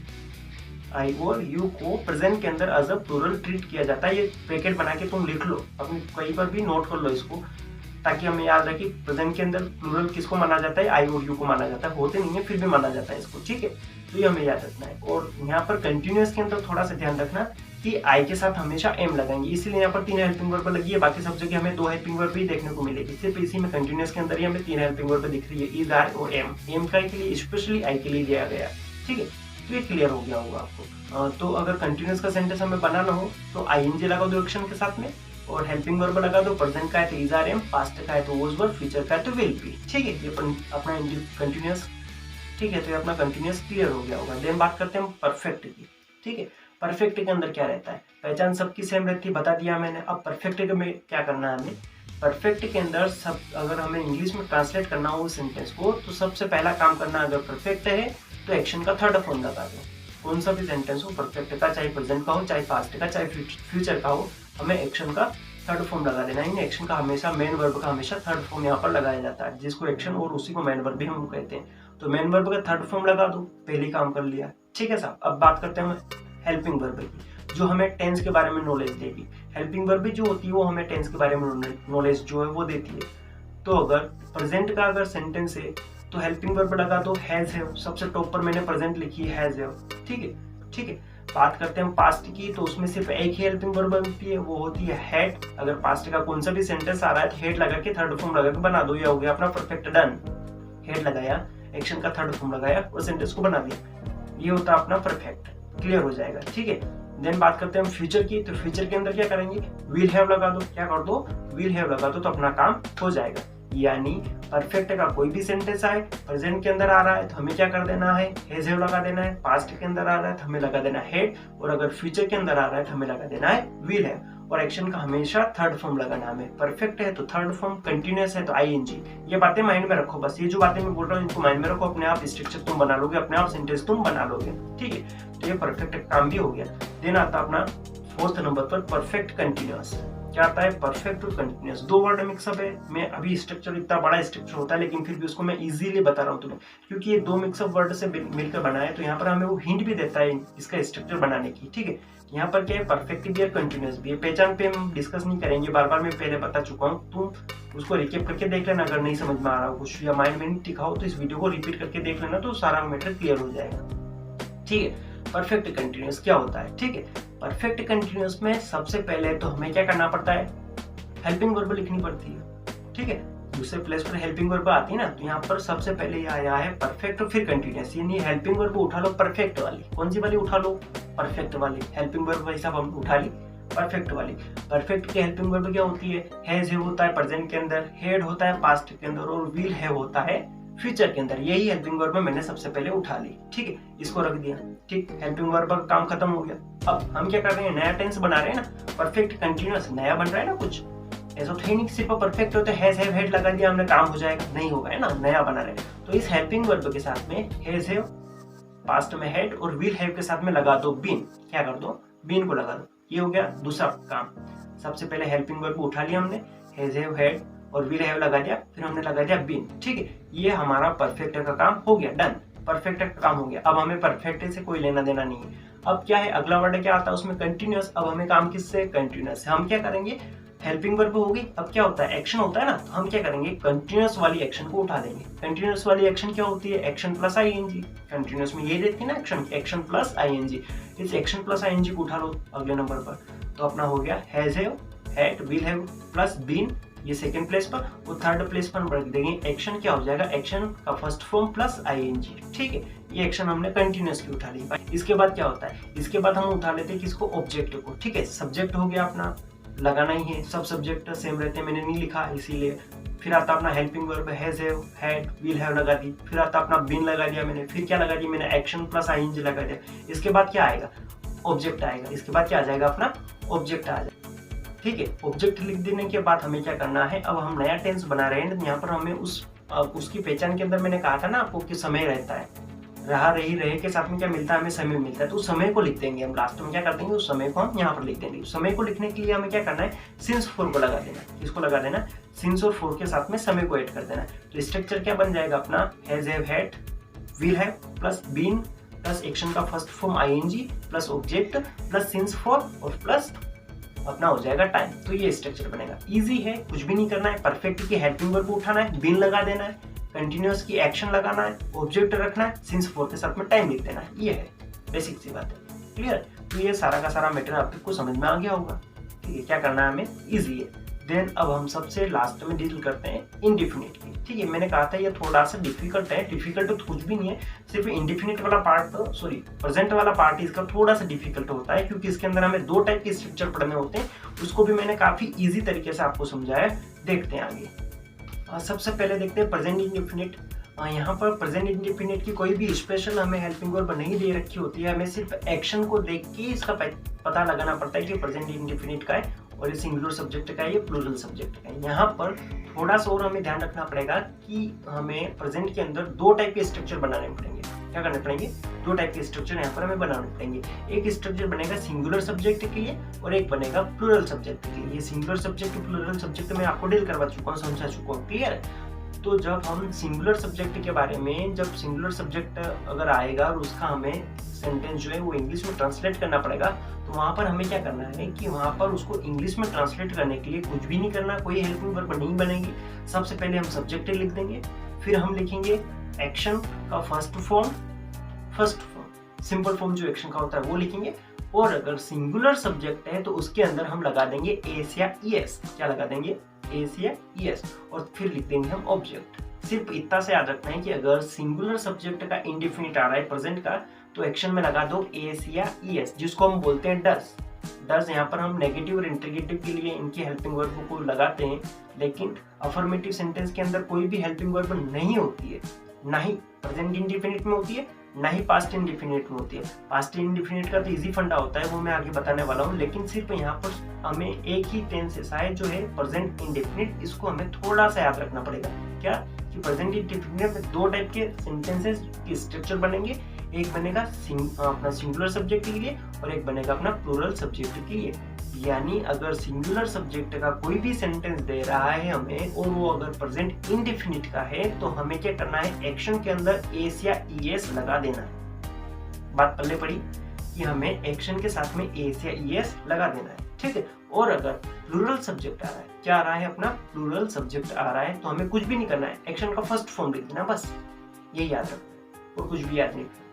आई और यू को प्रेजेंट के अंदर एज अ प्लूरल ट्रीट किया जाता है। ये ब्रैकेट बना के तुम लिख लो, अपनी कहीं पर भी नोट कर लो इसको, ताकि हमें याद रहे कि प्रेजेंट के अंदर प्लूरल किसको माना जाता है, आई और यू को माना जाता है। होते नहीं है फिर भी माना जाता है इसको। ठीक है, तो ये हमें याद रखना है। और यहाँ पर कंटिन्यूअस के अंदर थोड़ा सा ध्यान रखना कि आई के साथ हमेशा एम लगाएंगे, इसीलिए यहाँ पर 3 हेल्पिंग वर्ब लगी है। बाकी सब जगह हमें 2 हेल्पिंग वर्ब ही देखने को मिलेगी, सिर्फ इसी में कंटिन्यूअस के अंदर ही हमें 3 हेल्पिंग वर्ब दिख रही है, इज, आर और एम। एम का के लिए स्पेशली आई के लिए दिया गया। ठीक है, तो ये क्लियर हो गया होगा आपको। तो अगर कंटिन्यूअस का सेंटेंस हमें बनाना हो तो आईएनजी लगा दो एक्शन के साथ में, और हेल्पिंग वर्ब लगा दो। प्रेजेंट का है तो इज, आर, एम, पास्ट का है तो वॉज वर, फ्यूचर का है तो विल बी। ठीक है, ये अपना कंटिन्यूअस। ठीक है, तो ये अपना कंटिन्यूअस क्लियर हो गया होगा। देन बात करते हैं हम परफेक्ट की। ठीक है, परफेक्ट के अंदर क्या रहता है, पहचान सबकी सेम रहती है, बता दिया मैंने। अब परफेक्ट में क्या करना है हमें, परफेक्ट के अंदर सब अगर हमें इंग्लिश में ट्रांसलेट करना हो उस सेंटेंस को, तो सबसे पहला काम करना, अगर परफेक्ट है तो एक्शन का थर्ड फॉर्म लगा दो। कौन सा भी सेंटेंस हो परफेक्ट का, चाहे प्रेजेंट का हो, चाहे पास्ट का, चाहे फ्यूचर का हो, हमें एक्शन का थर्ड फॉर्म लगा देना है। एक्शन का हमेशा, मेन वर्ब का हमेशा थर्ड फॉर्म यहाँ पर लगाया जाता है, जिसको एक्शन और उसी को मेन वर्ब भी हम कहते हैं। तो मेन वर्ब का थर्ड फॉर्म लगा दो, पहले काम कर लिया। ठीक है साहब, अब बात करते हैं हेल्पिंग वर्ब की। जो हमें टेंस के बारे में नॉलेज देगी। हेल्पिंग वर्ब भी जो होती है वो हमें टेंस के बारे में नॉलेज जो है वो देती है। तो अगर प्रेजेंट का अगर सेंटेंस है तो हेल्पिंग वर्ब लगा दो हैज हैव, सबसे टॉप पर मैंने प्रेजेंट लिखी है हैज हैव। ठीक है, ठीक है। बात करते हैं पास्ट की, तो उसमें सिर्फ एक ही हेल्पिंग वर्ब बनती है, वो होती है हैड। अगर पास्ट का कौन सा भी सेंटेंस आ रहा है तो हेड लगा के थर्ड फॉर्म लगा के बना दो, ये हो गया अपना परफेक्ट डन। हेड लगाया, एक्शन का थर्ड फॉर्म लगाया और सेंटेंस को बना दिया, ये होता है अपना परफेक्ट, क्लियर हो जाएगा। ठीक है। देन बात करते हैं हम फ्यूचर की, तो फ्यूचर के अंदर क्या करेंगे, विल हैव लगा दो, क्या कर दो, विल हैव लगा दो, तो अपना काम हो जाएगा। यानी परफेक्ट का कोई भी सेंटेंस आए, प्रेजेंट के अंदर आ रहा है तो हमें क्या कर देना है, हैज हैव लगा देना है, पास्ट के अंदर आ रहा है तो हमें लगा देना है हेड, और अगर फ्यूचर के अंदर आ रहा है तो हमें लगा देना है विल हैव, और एक्शन का हमेशा थर्ड फॉर्म लगाना है। परफेक्ट है तो थर्ड फॉर्म, कंटिन्यूअस है तो आईएनजी। ये बातें माइंड में रखो, बस ये जो बातें मैं बोल रहा हूँ इनको माइंड में रखो, अपने आप स्ट्रक्चर तुम बना लोगे, अपने आप सेंटेंस तुम बना लोगे। ठीक है, तो ये परफेक्ट काम भी हो गया। देन आता अपना फोर्थ नंबर पर परफेक्ट कंटिन्यूअस। क्या आता है, परफेक्ट और कंटिन्यूअस, दो वर्ड मिक्सअप है। मैं अभी स्ट्रक्चर इतना बड़ा स्ट्रक्चर होता है लेकिन फिर भी उसको मैं इजीली बता रहा हूँ तुम्हें, क्योंकि ये दो मिक्सअप वर्ड से मिलकर बना है, तो यहाँ पर हमें वो हिंट भी देता है इसका स्ट्रक्चर बनाने की। ठीक है, यहाँ पर क्या है, परफेक्ट भी है, कंटिन्यूअस भी है। पहचान पे हम डिस्कस नहीं करेंगे, बार बार मैं पहले बता चुका हूँ, तुम उसको रिकेप करके देख लेना। अगर नहीं समझ में आ रहा हो कुछ या माइंड में नहीं टिका हो तो इस वीडियो को रिपीट करके देख लेना, तो सारा मैटर क्लियर हो जाएगा। ठीक है, परफेक्ट कंटिन्यूअस क्या होता है। ठीक है, परफेक्ट कंटिन्यूअस में सबसे पहले तो हमें क्या करना पड़ता है, हेल्पिंग वर्ब लिखनी पड़ती है। ठीक है, दूसरे प्लेस पर हेल्पिंग वर्ब आती है ना, तो यहाँ पर सबसे पहले ये आया है परफेक्ट और फिर कंटिन्यूअस। यानी हेल्पिंग वर्ब उठा लो परफेक्ट वाली, कौन सी वाली उठा लो, परफेक्ट वाली। हेल्पिंग वर्ब वही सब हम उठा ली परफेक्ट वाली। परफेक्ट की हेल्पिंग वर्ब क्या होती है, हैज हैव होता है प्रेजेंट के अंदर, हेड होता है पास्ट के अंदर, और विल हैव होता है फ्यूचर के अंदर। यही हेल्पिंग वर्ब मैंने सबसे पहले उठा ली। ठीक है, इसको रख दिया। ठीक, हेल्पिंग वर्ब का काम खत्म हो गया। अब हम क्या कर रहे हैं, नया टेंस बना रहे हैं ना, परफेक्ट कंटिन्यूअस नया बन रहा है ना कुछ, ऐसा तो नहीं सिर्फ परफेक्ट होते हैज हैव हेड लगा दिया हमने काम हो जाएगा, नहीं होगा, है ना, नया बना रहे हैं। तो इस हेल्पिंग वर्ब के साथ में हैज हैव, पास्ट में हेड, और विल हैव के साथ में लगा दो बीन। क्या कर दो, बीन को लगा दो। ये हो गया दूसरा काम। सबसे पहले हेल्पिंग वर्ब उठा लिया हमने, हैज हैव हेड और विल हैव लगा दिया, फिर हमने लगा दिया बीन। ठीक है, ये हमारा परफेक्ट का काम हो गया, डन, परफेक्ट का काम हो गया। अब हमें परफेक्ट से कोई लेना देना नहीं है। अब क्या है, अगला वर्ड क्या आता है उसमें, कंटिन्यूअस। अब हमें काम किससे, कंटिन्यूअस से। हम क्या करेंगे, हेल्पिंग वर्ब होगी, अब क्या होता है, एक्शन होता है ना, तो हम क्या करेंगे, कंटिन्यूअस वाली एक्शन को उठा देंगे। कंटिन्यूअस वाली एक्शन क्या होती है, एक्शन प्लस आईएनजी। कंटिन्यूअस में ये देती है ना एक्शन, एक्शन प्लस आईएनजी। इस एक्शन प्लस आईएनजी को उठा लो अगले नंबर पर, तो अपना हो गया has have had will have plus been, ये सेकंड प्लेस पर, और थर्ड प्लेस पर रख देंगे एक्शन। क्या हो जाएगा, एक्शन का फर्स्ट फॉर्म प्लस आईएनजी। ठीक है, ये एक्शन हमने कंटिन्यूअस की उठा ली। इसके बाद क्या होता है, इसके बाद हम उठा लेते हैं किसको, ऑब्जेक्ट को। ठीक है, सब्जेक्ट हो गया अपना, लगाना ही है, सब सब्जेक्ट सेम रहते हैं, मैंने नहीं लिखा इसीलिए। फिर आता अपना helping verb, has have had will have लगा दी, फिर आता अपना बीन लगा दिया मैंने, फिर क्या लगा दिया मैंने, एक्शन प्लस आईएनजी लगा दिया। इसके बाद क्या आएगा, ऑब्जेक्ट आएगा। इसके बाद क्या आ जाएगा, अपना ऑब्जेक्ट आ जाएगा। ठीक है, ऑब्जेक्ट लिख देने के बाद हमें क्या करना है, अब हम नया टेंस बना रहे हैं, यहाँ पर हमें उसकी पहचान के अंदर मैंने कहा था ना आपको कि समय रहता है, रहा रही रहे के साथ में क्या मिलता है, हमें समय मिलता है, तो उस समय को लिख देंगे हम। लास्ट में क्या कर देंगे, उस समय को हम यहाँ पर लिख देंगे। उस समय को लिखने के लिए हमें क्या करना है, सिंस फॉर को लगा देना। इसको लगा देना, सिंस और फॉर के साथ में समय को ऐड कर देना। तो स्ट्रक्चर क्या बन जाएगा अपना, has have had will have plus been plus action का first form ING plus object plus since for और प्लस अपना हो जाएगा टाइम। तो ये स्ट्रक्चर बनेगा, इजी है, कुछ भी नहीं करना है। परफेक्ट की हेल्पिंग वर्ब उठाना है, बीन लगा देना है, कंटिन्यूअस की एक्शन लगाना है, ऑब्जेक्ट रखना है, सिंस फॉर के साथ में टाइम लिख देना है। ये है बेसिक सी बात है, क्लियर। तो ये सारा का सारा मैटर आपको समझ में आ गया होगा। ठीक है, क्या करना है हमें, इजी है। देन अब हम सबसे लास्ट में डील करते हैं इंडेफिनिट की। ठीक है, मैंने कहा था ये थोड़ा सा डिफिकल्ट है, डिफिकल्ट तो कुछ भी नहीं है, सिर्फ इंडेफिनिट वाला पार्ट, सॉरी प्रेजेंट वाला पार्ट इसका थोड़ा सा डिफिकल्ट होता है, क्योंकि इसके अंदर हमें दो टाइप के स्ट्रक्चर पढ़ने होते हैं। उसको भी मैंने काफी ईजी तरीके से आपको समझाया, देखते हैं आगे। सबसे पहले देखते हैं प्रेजेंट इंडेफिनिट। यहाँ पर प्रेजेंट इंडेफिनिट की कोई भी स्पेशल हमें हेल्पिंग वर्ब नहीं दे रखी होती है, हमें सिर्फ एक्शन को देख के इसका पता लगाना पड़ता है कि प्रेजेंट इंडेफिनिट का है और ये सिंगुलर सब्जेक्ट का है, ये प्लूरल सब्जेक्ट का है। यहाँ पर थोड़ा सा और हमें ध्यान रखना पड़ेगा कि हमें प्रेजेंट के अंदर दो टाइप के स्ट्रक्चर बनाने पड़ेंगे। क्या करने पड़ेंगे, दो टाइप के स्ट्रक्चर यहाँ पर हमें बनाने पड़ेंगे। एक स्ट्रक्चर बनेगा सिंगुलर सब्जेक्ट के लिए और एक बनेगा प्लूरल सब्जेक्ट के लिए। ये सिंगुलर सब्जेक्ट प्लूरल सब्जेक्ट में आपको डील करवा चुका हूँ, समझा चुका हूँ, क्लियर है। तो जब हम सिंगुलर सब्जेक्ट के बारे में, जब सिंगुलर सब्जेक्ट अगर आएगा और उसका हमें सेंटेंस जो है वो इंग्लिश में ट्रांसलेट करना पड़ेगा, तो वहाँ पर हमें क्या करना है कि वहाँ पर उसको इंग्लिश में ट्रांसलेट करने के लिए कुछ भी नहीं करना, कोई हेल्पिंग वर्ब नहीं बनेगी। सबसे पहले हम सब्जेक्ट लिख देंगे, फिर हम लिखेंगे एक्शन का फर्स्ट फॉर्म, सिंपल फॉर्म जो एक्शन का होता है वो लिखेंगे। और अगर सिंगुलर सब्जेक्ट है तो उसके अंदर हम लगा देंगे एस या ईएस। क्या लगा देंगे? एस या ईएस। और फिर लिख देंगे हम ऑब्जेक्ट। सिर्फ इतना से याद रखना है कि अगर सिंगुलर सब्जेक्ट का इंडेफिनिट आ रहा है प्रेजेंट का, तो एक्शन में लगा दो एस या ईएस, जिसको हम बोलते हैं डज। डज यहाँ पर हम नेगेटिव और इंट्रीगेटिव के लिए इनकी हेल्पिंग वर्ब को लगाते हैं, लेकिन अफर्मेटिव सेंटेंस के अंदर कोई भी हेल्पिंग वर्ब नहीं होती है, ना ही प्रेजेंट इंडेफिनिट में होती है, ना ही पास्ट इंडेफिनिट में होती है। पास्ट इंडेफिनिट का तो इजी फंडा होता है, वो मैं आगे बताने वाला हूँ, लेकिन सिर्फ यहाँ पर हमें एक ही टेंस ऐसा है जो है प्रेजेंट इंडेफिनिट। इसको हमें थोड़ा सा याद रखना पड़ेगा। क्या कि प्रेजेंट इंडेफिनिट में दो टाइप के सेंटेंसेस की स्ट्रक्चर बनेंगे। एक बनेगा अपना सिंगुलर सब्जेक्ट के लिए और एक बनेगा अपना प्लूरल सब्जेक्ट के लिए। यानी अगर सिंगुलर सब्जेक्ट का कोई भी सेंटेंस दे रहा है हमें और वो अगर प्रेजेंट इंडेफिनिट का है, तो हमें क्या करना है? एक्शन के अंदर एस या ईएस लगा देना है। बात पल्ले पड़ी कि हमें एक्शन के साथ में एस या ईएस लगा देना है, ठीक है। और अगर प्लूरल सब्जेक्ट आ रहा है, क्या आ रहा है? अपना प्लूरल सब्जेक्ट आ रहा है, तो हमें कुछ भी नहीं करना है, एक्शन का फर्स्ट फॉर्म लिख देना, बस यही याद रखना है और कुछ भी याद नहीं रखना।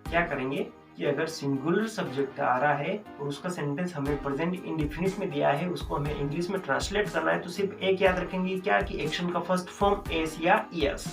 क्या करेंगे कि अगर सिंगुलर सब्जेक्ट आ रहा है और उसका सेंटेंस हमें प्रेजेंट इंडेफिनिट में दिया है, उसको हमें इंग्लिश में ट्रांसलेट करना है, तो सिर्फ एक याद रखेंगे, क्या कि एक्शन का फर्स्ट फॉर्म एस या ईएस।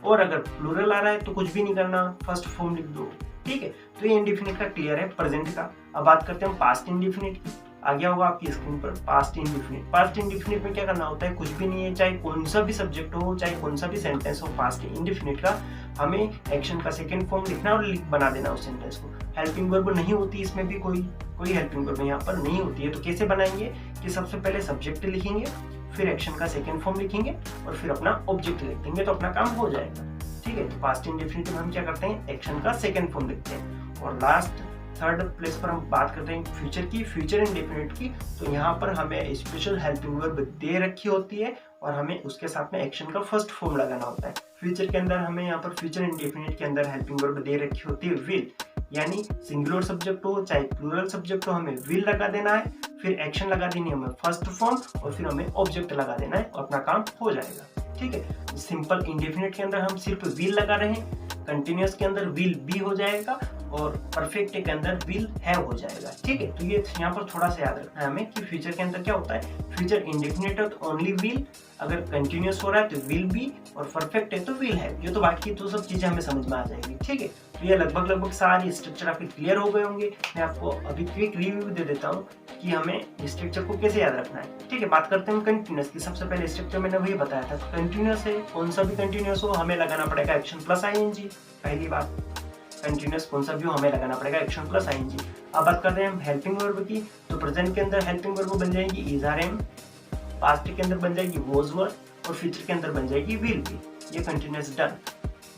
और अगर प्लूरल आ रहा है तो कुछ भी नहीं करना, फर्स्ट फॉर्म लिख दो, ठीक है। तो ये इंडेफिनिट का क्लियर है प्रेजेंट का। अब बात करते हैं पास्ट इंडेफिनिट की। आ गया होगा आपकी स्क्रीन पर पास्ट इंडेफिनिट। पास्ट इंडेफिनिट में क्या करना होता है? कुछ भी नहीं है, चाहे कौन सा भी सब्जेक्ट हो, चाहे कौन सा भी सेंटेंस हो, पास्ट इंडेफिनिट का हमें एक्शन का सेकंड फॉर्म लिखना और बना देना उस सेंटेंस को। हेल्पिंग वर्ब नहीं होती इसमें भी, कोई हेल्पिंग वर्ब यहाँ पर नहीं होती है। तो कैसे बनाएंगे कि सबसे पहले सब्जेक्ट लिखेंगे, फिर एक्शन का सेकंड फॉर्म लिखेंगे और फिर अपना ऑब्जेक्ट लिख देंगे, तो अपना काम हो जाएगा, ठीक है। तो पास्ट इंडेफिनिट में हम क्या करते हैं? एक्शन का सेकंड फॉर्म लिखते हैं। और लास्ट थर्ड प्लेस पर हम बात करते हैं फ्यूचर की, फ्यूचर इंडेफिनिट की। तो यहाँ पर हमें स्पेशल हेल्पिंग वर्ब दे रखी होती है और हमें उसके साथ में एक्शन का फर्स्ट फॉर्म लगाना होता है। फ्यूचर के अंदर हमें यहाँ पर फ्यूचर इंडेफिनिट के अंदर हेल्पिंग वर्ब दे रखी होती है विल। यानी सिंगुलर सब्जेक्ट हो चाहे प्लूरल सब्जेक्ट हो, हमें विल लगा देना है, फिर एक्शन लगा देनी है हमें फर्स्ट फॉर्म और फिर हमें ऑब्जेक्ट लगा देना है और अपना काम हो जाएगा, ठीक है। सिंपल इंडेफिनिट के अंदर हम सिर्फ विल लगा रहे हैं, कंटिन्यूअस के अंदर विल बी हो जाएगा और परफेक्ट के अंदर विल हैव हो जाएगा, ठीक है। तो ये यहाँ पर थोड़ा सा याद रखना है हमें कि फ्यूचर के अंदर क्या होता है? फ्यूचर इंडेफिनिट है तो ओनली विल, अगर कंटिन्यूअस हो रहा है तो विल बी और परफेक्ट है तो विल हैव। ये तो बाकी तो सब चीजें हमें समझ में आ जाएगी, ठीक है। तो ये लगभग सारी स्ट्रक्चर आपके क्लियर हो गए होंगे। मैं आपको अभी क्विक रिव्यू दे देता हूँ कि हमें स्ट्रक्चर को कैसे याद रखना है, ठीक है। बात करते हैं कंटिन्यूअस की। सबसे पहले स्ट्रक्चर मैंने वही बताया था, कंटिन्यूअस है, कौन सा भी कंटिन्यूअस हो हमें लगाना पड़ेगा एक्शन प्लस आईएनजी। पहली बात, कंटिन्यूअस कौन सा भी हो हमें लगाना पड़ेगा एक्शन प्लस आईएनजी। अब बात करते हैं हम हेल्पिंग वर्ब की। तो प्रेजेंट के अंदर हेल्पिंग वर्ब बन जाएगी इज आर एम, पास्ट के अंदर बन जाएगी वॉज वर और फ्यूचर के अंदर बन जाएगी विल बी। ये कंटिन्यूअस डन।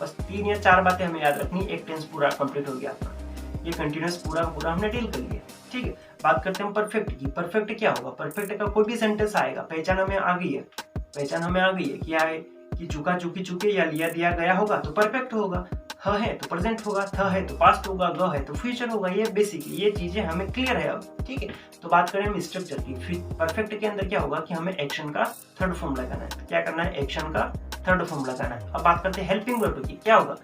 बस 3 या 4 बातें हमें याद रखनी, एक टेंस पूरा कंप्लीट हो गया अपना। ये कंटिन्यूअस पूरा हमने डील कर लिया, ठीक है। बात करते हैं परफेक्ट की। परफेक्ट क्या होगा? परफेक्ट का कोई भी सेंटेंस आएगा, पहचान हमें आ गई है, क्या है कि चुका चुकी चुके या लिया दिया गया होगा तो परफेक्ट होगा, ह है तो प्रेजेंट होगा, थ है तो पास्ट होगा, ग है तो फ्यूचर होगा। ये बेसिकली ये चीजें हमें क्लियर है अब, ठीक है। तो बात करें हम स्ट्रक्चर की। परफेक्ट के अंदर क्या होगा कि हमें एक्शन का थर्ड फॉर्म लगाना है। क्या करना है? एक्शन का थर्ड फॉर्म लगाना है। अब बात करते हैं हेल्पिंग वर्ब की। क्या होगा?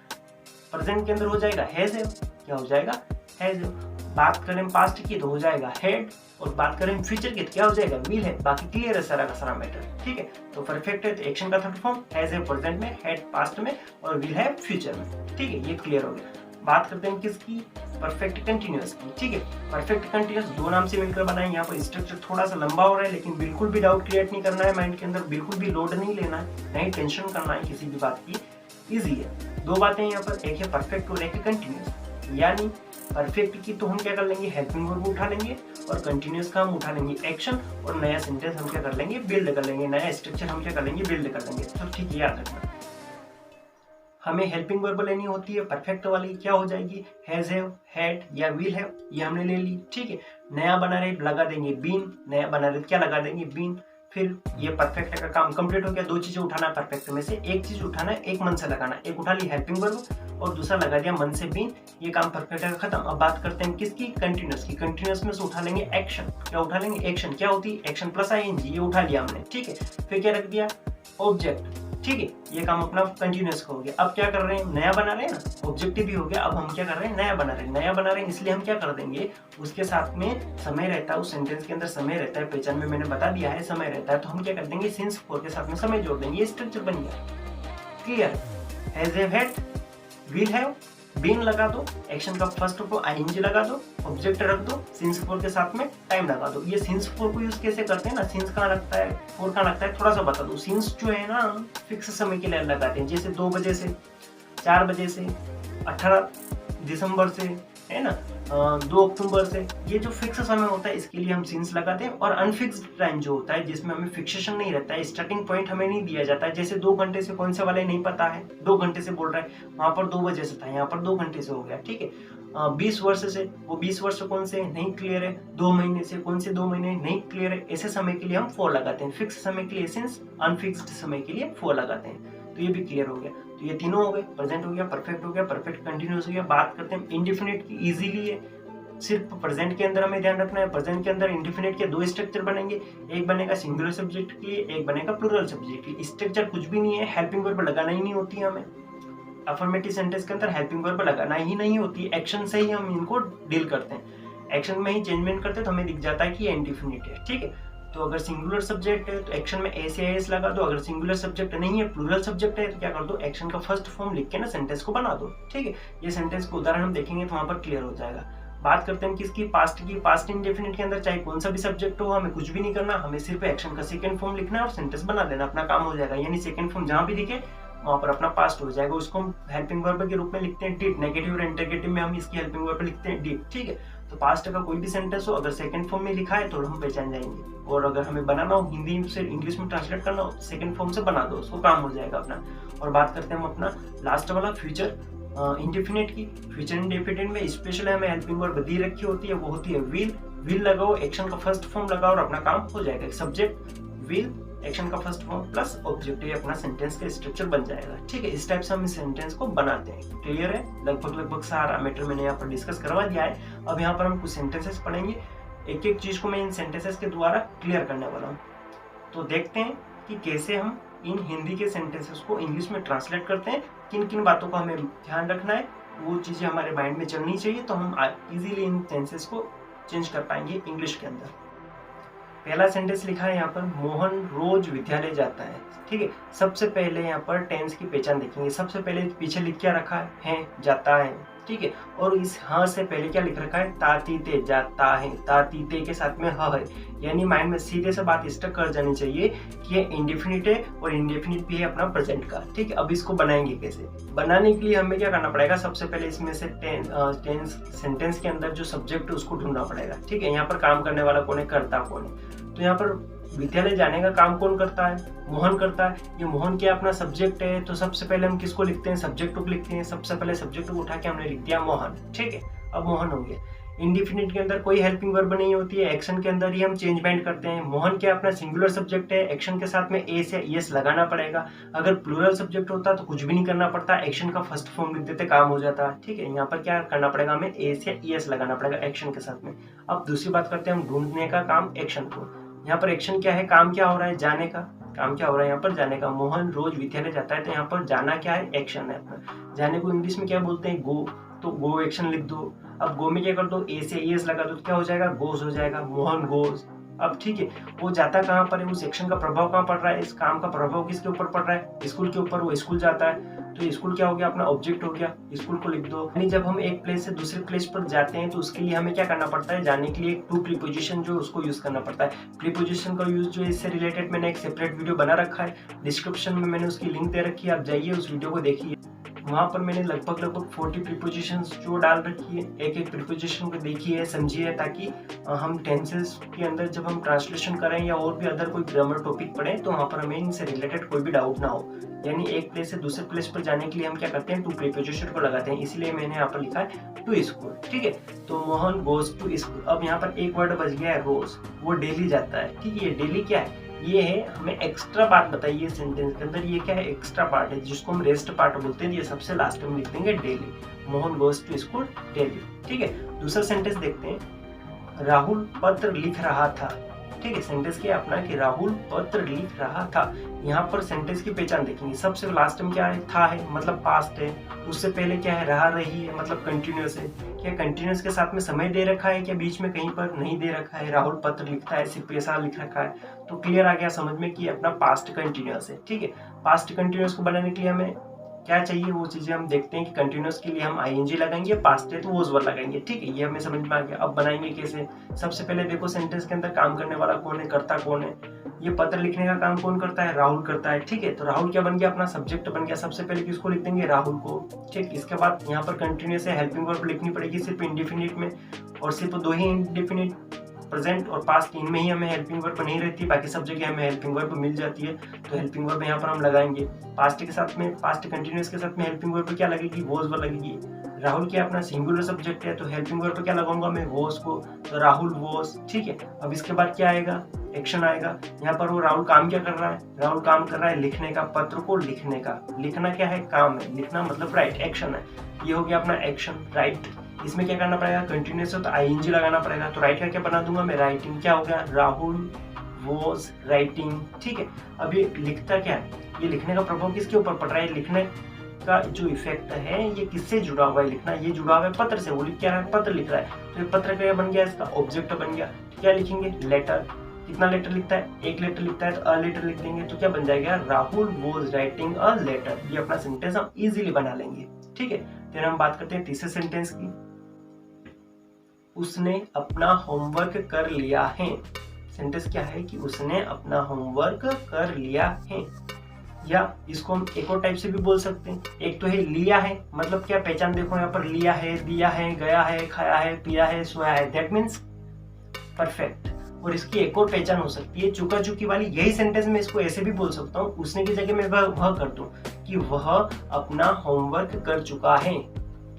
प्रेजेंट के अंदर हो जाएगा हैज हैव। क्या हो जाएगा? Has have. बात करें पास्ट की तो हो जाएगा हैड और बात करें फ्यूचर की तो क्या हो जाएगा? विल है। बाकी क्लियर है सारा का सारा मैटर, ठीक है। तो परफेक्ट है तो एक्शन का थर्ड फॉर्म, हैज है प्रेजेंट में, हैड पास्ट में और विल है फ्यूचर में, ठीक है। ये क्लियर हो गया। बात करते हैं किसकी? परफेक्ट कंटिन्यूअस की, ठीक है। परफेक्ट कंटिन्यूअस दो नाम से मिलकर बनाए। यहाँ पर स्ट्रक्चर थोड़ा सा लंबा हो रहा है, लेकिन बिल्कुल भी डाउट क्रिएट नहीं करना है माइंड के अंदर, बिल्कुल भी लोड नहीं लेना है, नहीं टेंशन करना है किसी भी बात की। इजी है। दो बातें यहाँ पर, एक है परफेक्ट और एक है कंटिन्यूअस। यानी परफेक्ट की तो हम क्या कर लेंगे? हेल्पिंग वर्ब उठा लेंगे और कंटिन्यूअस का हम उठा लेंगे एक्शन और नया सेंटेंस हम क्या कर लेंगे? बिल्ड कर लेंगे, नया स्ट्रक्चर हम क्या कर लेंगे? बिल्ड कर लेंगे। तो ठीक है, याद रखना। हमें हेल्पिंग वर्ब लेनी होती है परफेक्ट वाली, क्या हो जाएगी? हैज हैव, हैड या विल हैव, ये हमने ले ली, ठीक है। नया बना रहे लगा देंगे बीन, नया बना रहे क्या लगा देंगे? बीन। फिर ये परफेक्ट का काम कंप्लीट हो गया। दो चीजें उठाना है परफेक्ट में से, एक चीज उठाना है, एक मन से लगाना। एक उठा ली हेल्पिंग वर्ब और दूसरा लगा दिया मन से बीन, ये काम परफेक्ट का खत्म। अब बात करते हैं किसकी, कंटिन्यूअस की। कंटिन्यूअस में से उठा लेंगे एक्शन। क्या उठा लेंगे, एक्शन। क्या होती है, एक्शन प्लस आईएनजी, ये उठा लिया हमने, ठीक है। फिर क्या रख दिया, ऑब्जेक्ट, ठीक है। ये काम अपना कंटिन्यूअस का हो गया। अब क्या कर रहे हैं, नया बना रहे हैं ना, ऑब्जेक्टिव भी हो गया। अब हम क्या कर रहे हैं, नया बना रहे हैं। नया बना रहे हैं इसलिए हम क्या कर देंगे, उसके साथ में समय रहता है, उस सेंटेंस के अंदर समय रहता है, पहचान में मैंने बता दिया है समय रहता है, तो हम क्या कर देंगे, सिंस फॉर के साथ में समय जोड़ देंगे, ये स्ट्रक्चर बन गया। Clear, has have had, will have, been लगा दो, एक्शन का फर्स्ट को आईएनजी लगा दो, ऑब्जेक्ट रख दो, सिंस फोर के साथ में टाइम लगा दो। ये सिंस फोर को यूज कैसे करते हैं ना, सिंस कहाँ लगता है, फोर कहाँ लगता है, थोड़ा सा बता दो। सिंस जो है ना फिक्स समय के लिए लगाते हैं, जैसे 2 बजे से, 4 बजे से, 18 दिसंबर से, है ना, 2 अक्टूबर से, ये जो फिक्स समय होता है इसके लिए हम सिंस लगाते हैं। और अनफिक्स्ड टाइम जो होता है जिसमें हमें फिक्सेशन नहीं रहता है, स्टार्टिंग पॉइंट हमें नहीं दिया जाता है, जैसे 2 घंटे से कौन से वाले नहीं पता है, 2 घंटे से बोल रहा है, वहां पर 2 बजे से था, यहाँ पर 2 घंटे से हो गया, ठीक है। 20 वर्ष से, वो 20 वर्ष कौन से नहीं क्लियर है, 2 महीने से, कौन से 2 महीने नहीं क्लियर है, ऐसे समय के लिए हम फॉर लगाते हैं। फिक्स समय के लिए सिंस, अनफिक्स्ड समय के लिए फॉर लगाते हैं। तो ये भी क्लियर हो गया। तो ये तीनों हो गए, प्रेजेंट हो गया, परफेक्ट हो गया, परफेक्ट कंटिन्यूअस हो गया। बात करते हैं इंडेफिनिट की। इजीली है, सिर्फ प्रेजेंट के अंदर हमें ध्यान रखना है, प्रेजेंट के अंदर इंडेफिनिट के 2 स्ट्रक्चर बनेंगे, एक बनेगा सिंगुलर सब्जेक्ट के लिए, एक बनेगा प्लूरल सब्जेक्ट के लिए। स्ट्रक्चर कुछ भी नहीं है, हेल्पिंग वर्ब लगाना ही नहीं होती है हमें। अफर्मेटिव सेंटेंस के अंदर हेल्पिंग वर्ब लगाना ही नहीं होती है, एक्शन से ही हम इनको डील करते हैं। एक्शन में ही चेंजमेंट करते हैं तो हमें दिख जाता है कि ये इंडेफिनिट है, ठीक है। तो अगर सिंगुलर सब्जेक्ट है तो एक्शन में एस या एस लगा दो, अगर सिंगुलर सब्जेक्ट नहीं है, प्लूरल सब्जेक्ट है, तो क्या कर दो, एक्शन का फर्स्ट फॉर्म लिख के ना सेंटेंस को बना दो, ठीक है। ये सेंटेंस को उदाहरण हम देखेंगे तो वहां पर क्लियर हो जाएगा। बात करते हैं किसकी, पास्ट की। पास्ट इंडेफिनिट के अंदर चाहे कौन सा भी सब्जेक्ट हो, हमें कुछ भी नहीं करना, हमें सिर्फ एक्शन का सेकंड फॉर्म लिखना है और सेंटेंस बना देना, अपना काम हो जाएगा। यानी सेकंड फॉर्म जहां भी दिखे वहां पर अपना पास्ट हो जाएगा। उसको हम हेल्पिंग वर्ब के रूप में लिखते हैं डिड, नेगेटिव और इंटरगेटिव में हम इसकी हेल्पिंग वर्ब लिखते हैं डिड, ठीक है। तो पास्ट का कोई भी सेंटेंस हो, अगर सेकंड फॉर्म में लिखा है तो हम पहचान जाएंगे, और अगर हमें बनाना हो, हिंदी से इंग्लिश में ट्रांसलेट करना हो, सेकंड फॉर्म से बना दो, उसको काम हो जाएगा अपना। और बात करते हैं हम अपना लास्ट वाला फ्यूचर इंडेफिनिट की। फ्यूचर इंडेफिनिट में स्पेशल हमें हेल्पिंग वर्ब दी रखी होती है, वो होती है विल। विल लगाओ, एक्शन का फर्स्ट फॉर्म लगाओ और अपना काम हो जाएगा। सब्जेक्ट विल, एक्शन का फर्स्ट फॉर्म प्लस ऑब्जेक्ट, ये अपना सेंटेंस का स्ट्रक्चर बन जाएगा, ठीक है। इस टाइप से हम इस सेंटेंस को बनाते हैं। क्लियर है, लगभग सारा मैटर मैंने यहाँ पर डिस्कस करवा दिया है। अब यहाँ पर हम कुछ सेंटेंसेस पढ़ेंगे, एक एक चीज को मैं इन सेंटेंसेस के द्वारा क्लियर करने वाला हूँ। तो देखते हैं कि कैसे हम इन हिंदी के सेंटेंसेस को इंग्लिश में ट्रांसलेट करते हैं, किन किन बातों का हमें ध्यान रखना है, वो चीजें हमारे माइंड में चलनी चाहिए, तो हम इजीली इन सेंटेंसेस को चेंज कर पाएंगे इंग्लिश के अंदर। पहला सेंटेंस लिखा है यहाँ पर, मोहन रोज विद्यालय जाता है, ठीक है। सबसे पहले यहाँ पर टेंस की पहचान देखेंगे। सबसे पहले पीछे लिख क्या रखा है, जाता है, ठीक है। और इस हाँ से पहले क्या लिख रखा है, तातीते, जाता है। तातीते के साथ में ह है, यानी माइंड में सीधे से बात स्टक कर जानी चाहिए कि ये इंडेफिनिट है और इंडेफिनिट भी है अपना प्रेजेंट का, ठीक है। अब इसको बनाएंगे कैसे, बनाने के लिए हमें क्या करना पड़ेगा, सबसे पहले इसमें से टेंस सेंटेंस के अंदर जो सब्जेक्ट है उसको ढूंढना पड़ेगा, ठीक है। यहाँ पर काम करने वाला कौन है, कर्ता कौन है। तो यहाँ पर विद्यालय जाने का काम कौन करता है, मोहन करता है। ये मोहन क्या अपना सब्जेक्ट है, तो सबसे पहले हम किसको लिखते हैं, सब्जेक्ट को लिखते हैं। सबसे पहले सब्जेक्ट को उठा के हमने लिख दिया मोहन, ठीक है। अब मोहन हो गया। इंडेफिनिट के अंदर कोई हेल्पिंग वर्ब नहीं होती है, एक्शन के अंदर ही हम चेंजमेंट करते हैं। मोहन क्या अपना सिंगुलर सब्जेक्ट है, एक्शन के साथ में एस या एस लगाना पड़ेगा। अगर प्लूरल सब्जेक्ट होता तो कुछ भी नहीं करना पड़ता, एक्शन का फर्स्ट फॉर्म लिख देते, काम हो जाता, ठीक है। यहाँ पर क्या करना पड़ेगा, हमें एस या एस लगाना पड़ेगा एक्शन के साथ में। अब दूसरी बात करते हैं हम ढूंढने का काम, एक्शन को। यहाँ पर एक्शन क्या है, काम क्या हो रहा है, जाने का। काम क्या हो रहा है यहाँ पर, जाने का। मोहन रोज विद्यालय जाता है, तो यहाँ पर जाना क्या है, एक्शन है अपना। जाने को इंग्लिश में क्या बोलते हैं, गो, तो गो एक्शन लिख दो। अब गो में क्या कर दो, ए से एस लगा दो, तो क्या हो जाएगा, गोज हो जाएगा, मोहन गोज। अब ठीक है, वो जाता कहाँ पर है, उस एक्शन का प्रभाव कहाँ पड़ रहा है, इस काम का प्रभाव किसके ऊपर पड़ रहा है, स्कूल के ऊपर। वो स्कूल जाता है, तो स्कूल क्या हो गया, अपना ऑब्जेक्ट हो गया, स्कूल को लिख दो। यानी जब हम एक प्लेस से दूसरे प्लेस पर जाते हैं तो उसके लिए हमें क्या करना पड़ता है, जाने के लिए टू प्रीपोजिशन जो उसको यूज करना पड़ता है। प्रीपोजिशन का यूज जो इससे रिलेटेड मैंने एक सेपरेट वीडियो बना रखा है, डिस्क्रिप्शन में मैंने उसकी लिंक दे रखी है, आप जाइए उस वीडियो को देखिए। वहाँ पर मैंने लगभग 40 प्रीपोजिशंस जो डाल रखी है, एक एक प्रीपोजिशन को देखिए, समझिए, ताकि हम टेंसेस के अंदर जब हम ट्रांसलेशन करें या और भी अदर कोई ग्रामर टॉपिक पढ़ें तो वहाँ पर हमें इनसे रिलेटेड कोई भी डाउट ना हो। यानी एक प्लेस से दूसरे प्लेस पर जाने के लिए हम क्या करते हैं, टू प्रीपोजिशन को लगाते हैं, इसीलिए मैंने यहाँ पर लिखा है टू स्कूल, ठीक है। तो मोहन गोज टू स्कूल। अब यहाँ पर एक वर्ड बच गया है रोज, वो डेली जाता है, ठीक है। ये डेली क्या है, ये है, हमें एक्स्ट्रा पार्ट बताइए सेंटेंस के अंदर, ये क्या है, एक्स्ट्रा पार्ट है जिसको हम रेस्ट पार्ट बोलते हैं। ये सबसे लास्ट में लिख देंगे daily, Mohan goes to school daily. ठीक है, दूसरा सेंटेंस देखते हैं, राहुल पत्र लिख रहा था। ठीक है, सेंटेंस क्या है अपना कि राहुल पत्र लिख रहा था। यहाँ पर सेंटेंस की पहचान देखेंगे, सबसे लास्ट में क्या है, था है मतलब पास्ट है, उससे पहले क्या है, रहा रही है मतलब कंटिन्यूअस है। क्या कंटिन्यूअस के साथ में समय दे रखा है, क्या बीच में कहीं पर नहीं दे रखा है, राहुल पत्र लिखता है सिर्फ ऐसा लिख रखा है, तो क्लियर आ गया समझ में कि अपना पास्ट कंटिन्यूअस है। ठीक है, पास्ट कंटिन्यूअस को बनाने के लिए हमें क्या चाहिए, वो चीजें हम देखते हैं कि कंटिन्यूअस के लिए हम आईएनजी लगाएंगे, पास्ट है तो वोज वर्ड लगाएंगे। ठीक है, ये हमें समझ में आ गया। अब बनाएंगे कैसे, सबसे पहले देखो सेंटेंस के अंदर काम करने वाला कौन है, कर्ता कौन है, ये पत्र लिखने का काम कौन करता है, राहुल करता है। ठीक है, तो राहुल क्या बन गया, अपना सब्जेक्ट बन गया। सबसे पहले किसको लिख देंगे, राहुल को। ठीक, इसके बाद यहाँ पर कंटिन्यूअस है, हेल्पिंग वर्ब लिखनी पड़ेगी सिर्फ इंडिफिनिट में, और सिर्फ दो ही इंडिफिनिट, प्रेजेंट और पास्ट, इनमें ही हमें हेल्पिंग वर्ब नहीं रहती, बाकी सब जगह हमें हेल्पिंग वर्ब मिल जाती है। तो हेल्पिंग वर्ब यहाँ पर हम लगाएंगे, पास्ट के साथ में, पास्ट कंटिन्यूअस के साथ में हेल्पिंग वर्ब क्या लगेगी, वोज वर्ब लगेगी। राहुल क्या अपना सिंगुलर सब्जेक्ट है, तो हेल्पिंग वर्ब क्या लगाऊंगा मैं, वोज को, तो राहुल वोज। ठीक है, अब इसके बाद क्या आएगा, एक्शन आएगा। यहाँ पर वो राहुल काम क्या कर रहा है, राहुल काम कर रहा है लिखने का, पत्र को लिखने का। लिखना क्या है, काम है, लिखना मतलब राइट, एक्शन है। ये हो गया अपना एक्शन, राइट। इसमें क्या करना पड़ेगा, कंटिन्यूअस हो तो आईएनजी लगाना पड़ेगा, तो राइट का क्या बना दूंगा मैं, राइटिंग। क्या हो गया, राहुल वॉज राइटिंग। ठीक है, अब ये लिखता क्या है, ये लिखने का प्रभाव किसके ऊपर पड़ रहा है, लिखने का जो इफेक्ट है ये किससे जुड़ा हुआ है, लिखना, ये जुड़ा हुआ है पत्र से। वो लिख क्या रहा है, पत्र लिख रहा है, तो ये पत्र क्या बन गया, इसका ऑब्जेक्ट बन गया। क्या लिखेंगे, लेटर। कितना लेटर लिखता है, एक लेटर लिखता है, तो अ लेटर लिख देंगे, तो क्या बन जाएगा, Rahul was writing a letter. ये अपना सेंटेंस हम इजीली बना लेंगे। ठीक है, फिर हम बात करते हैं तीसरे सेंटेंस की, उसने अपना होमवर्क कर लिया है। सेंटेंस क्या है कि उसने अपना होमवर्क कर लिया है, या इसको हम एक और टाइप से भी बोल सकते हैं। एक तो है लिया है, मतलब क्या, पहचान देखो यहाँ पर, लिया है, दिया है, गया है, खाया है, पिया है, सोया है, दैट मीन्स परफेक्ट। और इसकी एक और पहचान हो सकती है चुका चुकी वाली। यही सेंटेंस में इसको ऐसे भी बोल सकता हूँ, उसने की जगह में वह कर दूं कि वह अपना होमवर्क कर चुका है।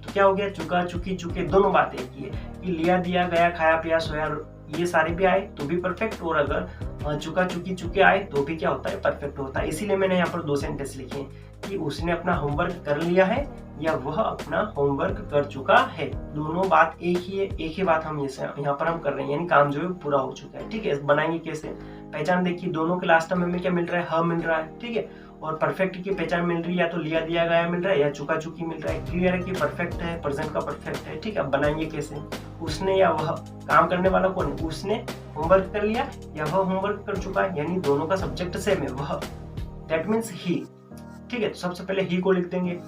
तो क्या हो गया, चुका चुकी चुके दोनों बातें एक ही है, कि लिया दिया गया खाया पिया सोया ये सारे भी आए तो भी परफेक्ट, और अगर चुका चुकी चुके आए तो भी क्या होता है, परफेक्ट होता है। इसीलिए मैंने यहाँ पर दो सेंटेंस लिखे हैं कि उसने अपना होमवर्क कर लिया है या वह अपना होमवर्क कर चुका है। दोनों बात एक ही है, एक ही बात हम यहाँ पर हम कर रहे हैं, यानी काम जो है पूरा हो चुका है। ठीक है, बनाएंगे कैसे, पहचान देखिए, दोनों के लास्ट में हमें क्या मिल रहा है, ह मिल रहा है। ठीक है, और परफेक्ट की पहचान मिल रही है, या तो लिया दिया गया मिल रहा है या चुका चुकी मिल रहा है। क्लियर है कि परफेक्ट है, प्रेजेंट का परफेक्ट है। ठीक है, अब बनाएंगे कैसे, उसने या वह, काम करने वाला कौन है, उसने होमवर्क कर लिया या वह होमवर्क कर चुका है, यानी दोनों का सब्जेक्ट सेम है, वह, दैट मीन्स ही। ठीक है, तो सबसे पहले ही को लिख देंगे,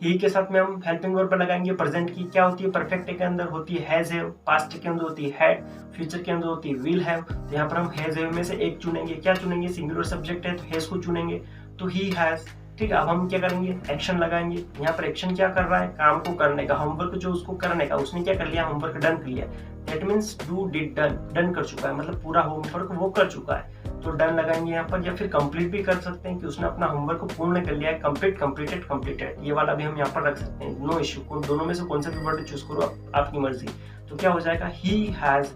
ही के साथ में हम हेल्पिंग वर्ब लगाएंगे। प्रेजेंट की क्या होती है, परफेक्ट के अंदर होती है हैज हैव, पास्ट के अंदर होती है हैड, फ्यूचर के अंदर होती है विल हैव। तो यहाँ पर हम हैज हैव में से एक चुनेंगे, क्या चुनेंगे, सिंगुलर सब्जेक्ट है तो हैज को चुनेंगे, तो ही हैज। ठीक है, अब हम क्या करेंगे, एक्शन लगाएंगे। यहाँ पर एक्शन क्या कर रहा है, काम को करने का, होमवर्क जो उसको करने का, उसने क्या कर लिया, होमवर्क डन कर लिया, that means do did done, done कर चुका है, मतलब पूरा होमवर्क वो कर चुका है, तो डन लगाएंगे यहाँ पर। या फिर कंप्लीट भी कर सकते हैं कि उसने अपना होमवर्क पूर्ण कर लिया है, कंप्लीट, कंप्लीटेड, कंप्लीटेड, ये वाला भी हम यहाँ पर रख सकते हैं, नो इश्यू। दोनों में से कौन सा भी वर्ड चूज करो आपकी मर्जी। तो क्या हो जाएगा, ही हैज